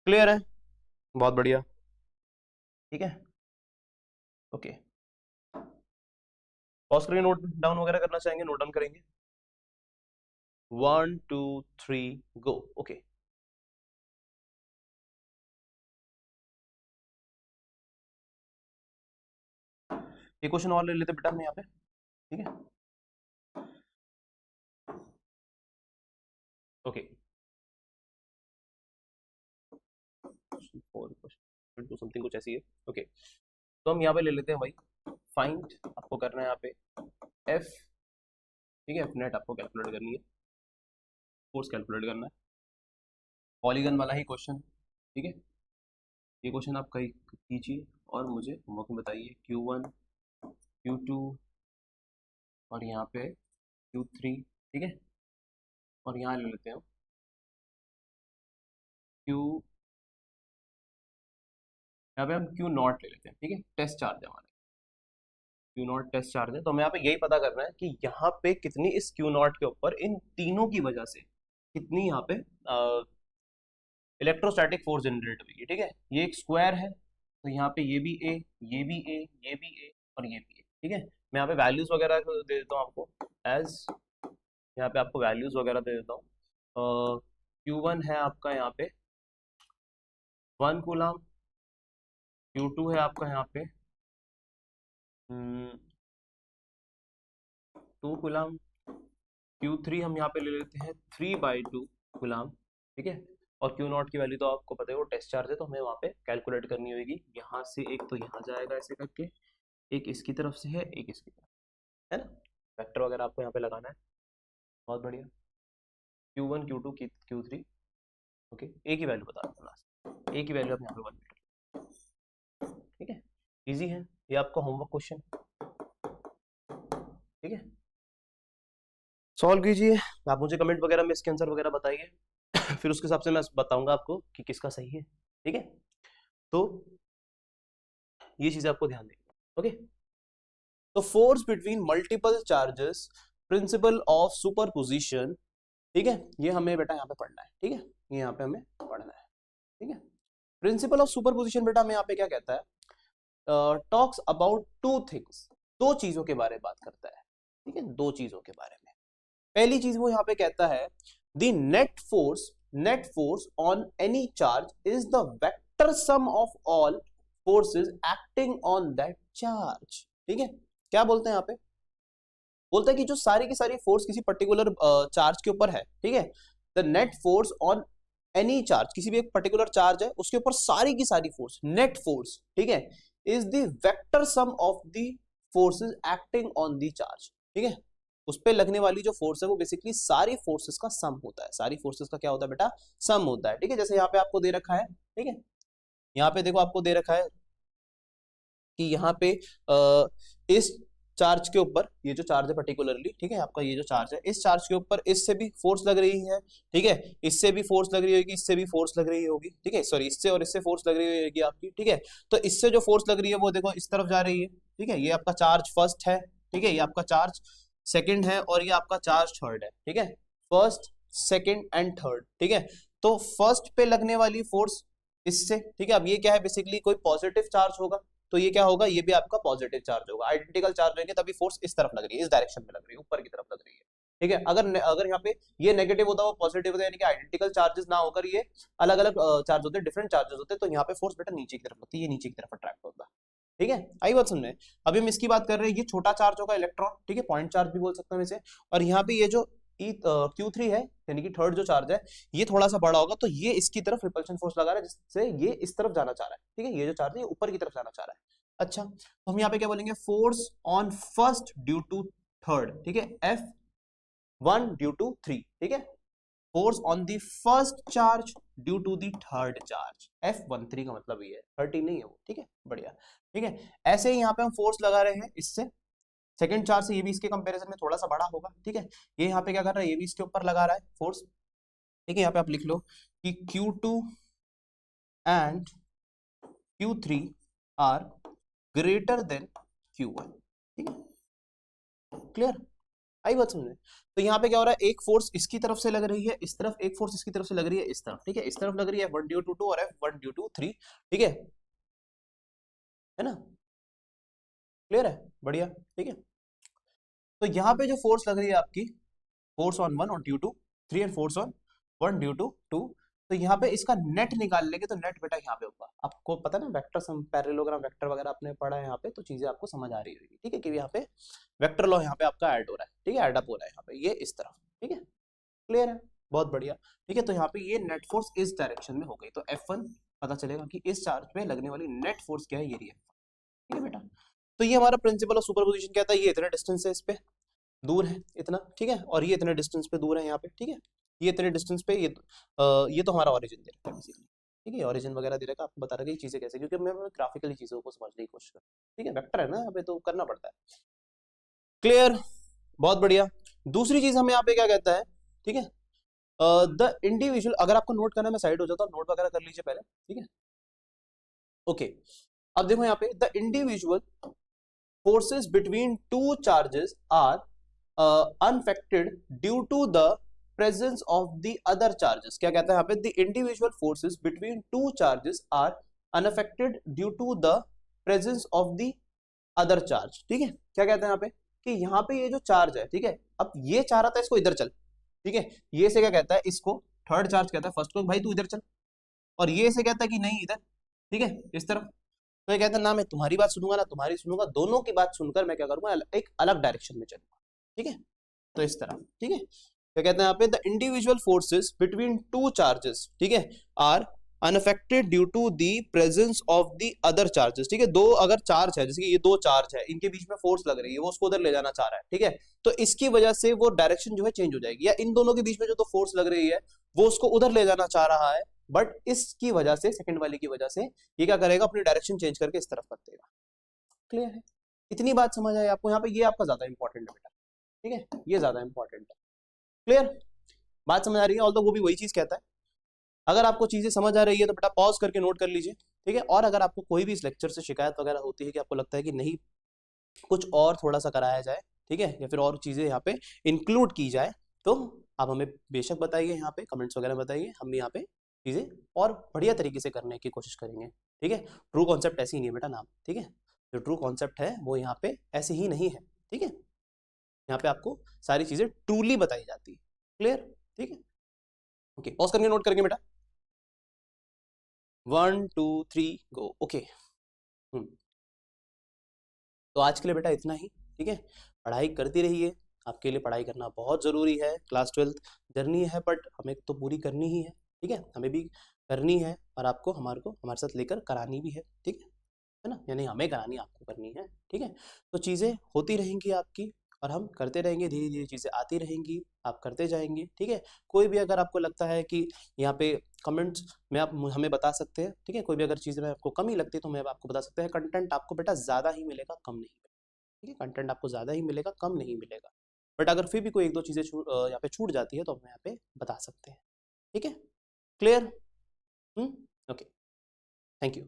क्लियर है, बहुत बढ़िया, ठीक है, ओके। पॉज करके नोट डाउन वगैरह करना चाहेंगे, नोट डाउन करेंगे, 1 2 3 गो, ओके। ये क्वेश्चन और ले लेते बेटा हमने यहाँ पे, ठीक है, ओके, क्वेश्चन टू समथिंग कुछ ऐसी है, ओके। तो हम यहाँ पे ले लेते हैं भाई, फाइंड आपको करना है यहाँ पे एफ, ठीक है, एफ नेट आपको कैलकुलेट करनी है, फोर्स कैलकुलेट करना है, पॉलीगन वाला ही क्वेश्चन, ठीक है, ये क्वेश्चन आप कहीं कीजिए और मुझे होमवर्क में बताइए, Q1 Q2 और यहाँ पे Q3, ठीक है, और यहाँ ले लेते हैं Q, यहाँ पे हम Q0 ले लेते हैं, ठीक है, टेस्ट चार्ज है हमारा, Q0 टेस्ट चार्ज है, तो हमें यहाँ पे यही पता करना है कि यहाँ पे कितनी इस Q0 के ऊपर इन तीनों की वजह से कितनी यहाँ पे इलेक्ट्रोस्टैटिक फोर्स जनरेट हुई है, ठीक है, ये एक स्क्वायर है, तो यहाँ पे ये भी ए, ये भी ए, ये भी ए और ये भी ए, ठीक है। मैं यहाँ पे वैल्यूज वगैरह दे देता हूँ आपको, एज यहाँ पे आपको वैल्यूज वगैरह दे देता हूँ, Q1 है आपका यहाँ पे 1 कूलम, Q2 है आपका यहाँ पे 2 कूलम, Q3 हम यहाँ पे ले लेते हैं 3/2 गुलाम, ठीक है। और Q0 की वैल्यू तो आपको पता है वो टेस्ट चार्ज है, तो हमें वहाँ पे कैलकुलेट करनी होगी। यहाँ से एक तो यहाँ जाएगा ऐसे करके, एक इसकी तरफ से है, एक इसकी तरफ, है ना। वेक्टर वगैरह आपको यहाँ पे लगाना है। बहुत बढ़िया। Q1 Q2 Q3, ओके, एक ही वैल्यू बता रहा हूँ, एक ही वैल्यू आप यहाँ पे 1 मीटर, ठीक है। इजी है ये आपका होमवर्क क्वेश्चन, ठीक है। सॉल्व कीजिए, आप मुझे कमेंट वगैरह में इसके आंसर वगैरह बताइए फिर उसके हिसाब से मैं बताऊंगा आपको कि किसका सही है, ठीक है। तो ये चीज आपको ध्यान देनी, ओके। तो force between multiple charges, principle of superposition, ठीक है, ये हमें बेटा यहाँ पे पढ़ना है, ठीक है, ये यहाँ पे हमें पढ़ना है, ठीक है। प्रिंसिपल ऑफ सुपरपोजिशन बेटा हमें यहाँ पे क्या कहता है, टॉक्स अबाउट टू थिंग्स, दो चीजों के बारे में बात करता है, ठीक है, दो चीजों के बारे में। पहली चीज वो यहाँ पे कहता है the net force on any charge is the vector sum of all forces acting on that charge, ठीक है। क्या बोलते हैं यहाँ पे, बोलते हैं कि जो सारी की सारी फोर्स किसी पर्टिकुलर चार्ज के ऊपर है, ठीक है, the net force on any charge, किसी भी एक पर्टिकुलर चार्ज है उसके ऊपर सारी की सारी फोर्स, नेट फोर्स, ठीक है, is the vector sum of the forces acting on the charge, ठीक है। उस पे लगने वाली जो फोर्स है वो बेसिकली सारी फोर्सेस का सम होता है, सारी फोर्सेस का क्या होता है बेटा, सम होता है, ठीक है। जैसे यहाँ पे आपको दे रखा है, ठीक है, यहाँ पे देखो आपको दे रखा है कि यहाँ पे इस चार्ज के ऊपर, ये जो चार्ज है पर्टिकुलरली, ठीक है, आपका ये जो चार्ज है, इस चार्ज के ऊपर इससे भी फोर्स लग रही है, ठीक है, इससे भी फोर्स लग रही होगी, इससे भी फोर्स लग रही होगी, ठीक है, सॉरी, इससे और इससे फोर्स लग रही होगी आपकी, ठीक है। तो इससे जो फोर्स लग रही है वो देखो इस तरफ जा रही है, ठीक है, ये आपका चार्ज फर्स्ट है, ठीक है, ये आपका चार्ज सेकंड है, और ये आपका चार्ज थर्ड है, ठीक है, फर्स्ट सेकंड एंड थर्ड, ठीक है। तो फर्स्ट पे लगने वाली फोर्स इससे, ठीक है, अब ये क्या है, बेसिकली कोई पॉजिटिव चार्ज होगा, तो ये क्या होगा, ये भी आपका पॉजिटिव चार्ज होगा, आइडेंटिकल चार्ज रहेंगे तभी फोर्स इस तरफ लग रही है, इस डायरेक्शन में लग रही है, ऊपर की तरफ लग रही है, ठीक है। अगर यहाँ पे ये नेगेटिव होता है वो पॉजिटिव होता है, यानी कि आइडेंटिकल चार्जेस ना होकर ये अलग अलग चार्ज होते हैं, डिफरेंट चार्जेस होते हैं, तो यहाँ पे फोर्स बेटा नीचे की तरफ लगती है, ये नीचे की तरफ अट्रैक्ट होता है, ठीक है। आई बात सुनने, अभी हम इसकी बात कर रहे हैं, ये छोटा चार्ज होगा इलेक्ट्रॉन, ठीक है, पॉइंट चार्ज भी बोल सकते हैं इसे, और यहाँ पे ये जो Q3 है, यानी कि थर्ड जो चार्ज है, ये थोड़ा सा बड़ा होगा, तो ये इसकी तरफ रिपल्शन फोर्स लगा रहा है, जिससे ये इस तरफ जाना चाह रहा है, ठीक है, ये जो चार्ज है ये ऊपर की तरफ जाना चाह रहा है। अच्छा, तो हम यहाँ पे क्या बोलेंगे, force on first due to third, ठीक है, F1 ड्यू टू 3, ठीक है, force on the first charge due to the third charge, F13 का मतलब ये है, 13 नहीं है वो, ठीक है, बढ़िया, ठीक है। ऐसे ही यहाँ पे हम फोर्स लगा रहे हैं इससे, सेकंड चार्ज से, ये भी इसके कंपैरिजन में थोड़ा सा बड़ा होगा, ठीक है। ये यहाँ पे क्या कर रहा है, ये भी इसके ऊपर लगा रहा है फोर्स, ठीक है। यहाँ पे आप लिख लो कि Q2 and Q3 are greater than Q1, ठीक है, क्लियर, आई बात समझे। तो यहाँ पे क्या हो रहा है, एक फोर्स इसकी तरफ से लग रही है इस तरफ, एक फोर्स इसकी तरफ से लग रही है इस तरफ, ठीक है, इस तरफ लग रही है F1 ड्यू टू 2 और F1 ड्यू टू 3, ठीक है ना, क्लियर है, बढ़िया, ठीक है। तो यहाँ पे जो फोर्स लग रही है आपकी, फोर्स ऑन 1 और due to 3 and force on 1 due to 2, तो यहाँ पे इसका नेट निकाल लेंगे, तो नेट बेटा यहाँ पे होगा, आपको पता है ना, वेक्टर सम, पैरेललोग्राम वेक्टर वगैरह आपने पढ़ा है यहाँ पे, तो चीजें आपको समझ आ रही होगी, ठीक है, कि यहाँ पे वेक्टर लॉ यहाँ पे आपका ऐड हो रहा है, ठीक है, एडअप हो रहा है यहाँ पे, ये इस तरफ, ठीक है, क्लियर है, बहुत बढ़िया, ठीक है। तो यहाँ पे ये नेट फोर्स इस डायरेक्शन में हो गई, तो F1 पता चलेगा कि इस चार्ज पे लगने वाली नेट फोर्स क्या है, ये रही है, ठीक है बेटा। तो ये हमारा प्रिंसिपल ऑफ सुपरपोजिशन कहता है, ये इतना डिस्टेंस है इस पे, दूर है इतना, ठीक है, और ये इतने डिस्टेंस पे दूर है यहाँ पे, ठीक है, ये इतने डिस्टेंस पे, ये तो हमारा ओरिजिन दे रखा है बेसिकली, ठीक है, ओरिजिन वगैरह दे रखा है, आपको बता रहा है चीजें कैसे, क्योंकि मैं ग्राफिकली चीजों को समझने की कोशिश कर, ठीक है, वेक्टर है ना यहाँ पे तो करना पड़ता है, क्लियर, बहुत बढ़िया। दूसरी चीज हमें यहाँ पे क्या कहता है, ठीक है, द इंडिविजुअल, अगर आपको नोट करना है मैं साइड हो जाता हूँ, नोट वगैरह कर लीजिए पहले, ठीक है, ओके। अब देखो यहाँ पे, the individual forces between two charges are unaffected due to the presence of the other charges, क्या कहता है यहाँ पे, the individual forces between two charges are unaffected due to the presence of the other charge, ठीक है। क्या कहते हैं यहाँ पे, कि यहाँ पे ये जो चार्ज है, ठीक है, अब ये चाह रहा था इसको इधर चल, ठीक है, ये से क्या कहता है, इसको थर्ड चार्ज कहता है फर्स्ट को, भाई तू इधर चल, और ये से कहता है कि नहीं इधर, ठीक है, इस तरफ, तो ये कहता है ना मैं तुम्हारी बात सुनूंगा ना तुम्हारी सुनूंगा, दोनों की बात सुनकर मैं क्या करूंगा, एक अलग डायरेक्शन में चलूंगा, ठीक है, तो इस तरह, ठीक है। क्या कहते हैं यहाँ पे, the individual forces between two charges, ठीक है, are unaffected due to the presence of the other charges, ठीक है। दो अगर चार्ज है, जैसे कि ये दो चार्ज है, इनके बीच में फोर्स लग रही है, वो उसको उधर ले जाना चाह रहा है, ठीक है, तो इसकी वजह से वो डायरेक्शन जो है चेंज हो जाएगी, या इन दोनों के बीच में जो तो फोर्स लग रही है वो उसको उधर ले जाना चाह रहा है, बट इसकी वजह से, सेकंड वाली की वजह से ये क्या करेगा, अपनी डायरेक्शन चेंज करके इस तरफ कर देगा। क्लियर है? इतनी बात समझ आए आपको? यहाँ पे ये आपका ज्यादा इंपॉर्टेंट है बेटा, ठीक है, ये ज्यादा इंपॉर्टेंट है। क्लियर? बात समझ आ रही है? ऑल्दो वो भी वही चीज कहता है। अगर आपको चीजें समझ आ रही है तो बेटा पॉज करके नोट कर लीजिए, ठीक है। और अगर आपको कोई भी इस लेक्चर से शिकायत वगैरह होती है कि आपको लगता है कि नहीं कुछ और थोड़ा सा कराया जाए, ठीक है, या फिर और चीजें यहाँ पे इंक्लूड की जाए, तो आप हमें बेशक बताइए, यहाँ पे कमेंट्स वगैरह बताइए, हम यहाँ पे चीजें और बढ़िया तरीके से करने की कोशिश करेंगे, ठीक है। ट्रू कॉन्सेप्ट ऐसे ही नहीं है बेटा नाम, ठीक है। जो ट्रू कॉन्सेप्ट है वो यहाँ पे ऐसे ही नहीं है, ठीक है। यहाँ पे आपको सारी चीजें ट्रूली बताई जाती है। क्लियर? ठीक है, ओके, पॉज करके नोट करेंगे बेटा। 1 2 3 गो। ओके, तो आज के लिए बेटा इतना ही, ठीक है। पढ़ाई करती रहिए, आपके लिए पढ़ाई करना बहुत ज़रूरी है। क्लास 12th जर्नी है, बट हमें तो पूरी करनी ही है, ठीक है, हमें भी करनी है, और आपको हमारे साथ लेकर करानी भी है, ठीक है ना, यानी हमें करानी आपको करनी है, ठीक है। तो चीज़ें होती रहेंगी आपकी, और हम करते रहेंगे, धीरे धीरे चीज़ें आती रहेंगी, आप करते जाएंगे, ठीक है। कोई भी अगर आपको लगता है कि यहाँ पे कमेंट्स में आप हमें बता सकते हैं, ठीक है, कोई भी अगर चीज़ में आपको कमी लगती है तो हमें आपको बता सकते हैं। कंटेंट आपको बेटा ज़्यादा ही मिलेगा, कम नहीं मिलेगा, ठीक है, कंटेंट आपको ज़्यादा ही मिलेगा, कम नहीं मिलेगा। बट अगर फिर भी कोई एक दो चीज़ें यहाँ पे छूट जाती है तो हम यहाँ पे बता सकते हैं, ठीक है। क्लियर? Okay, thank you.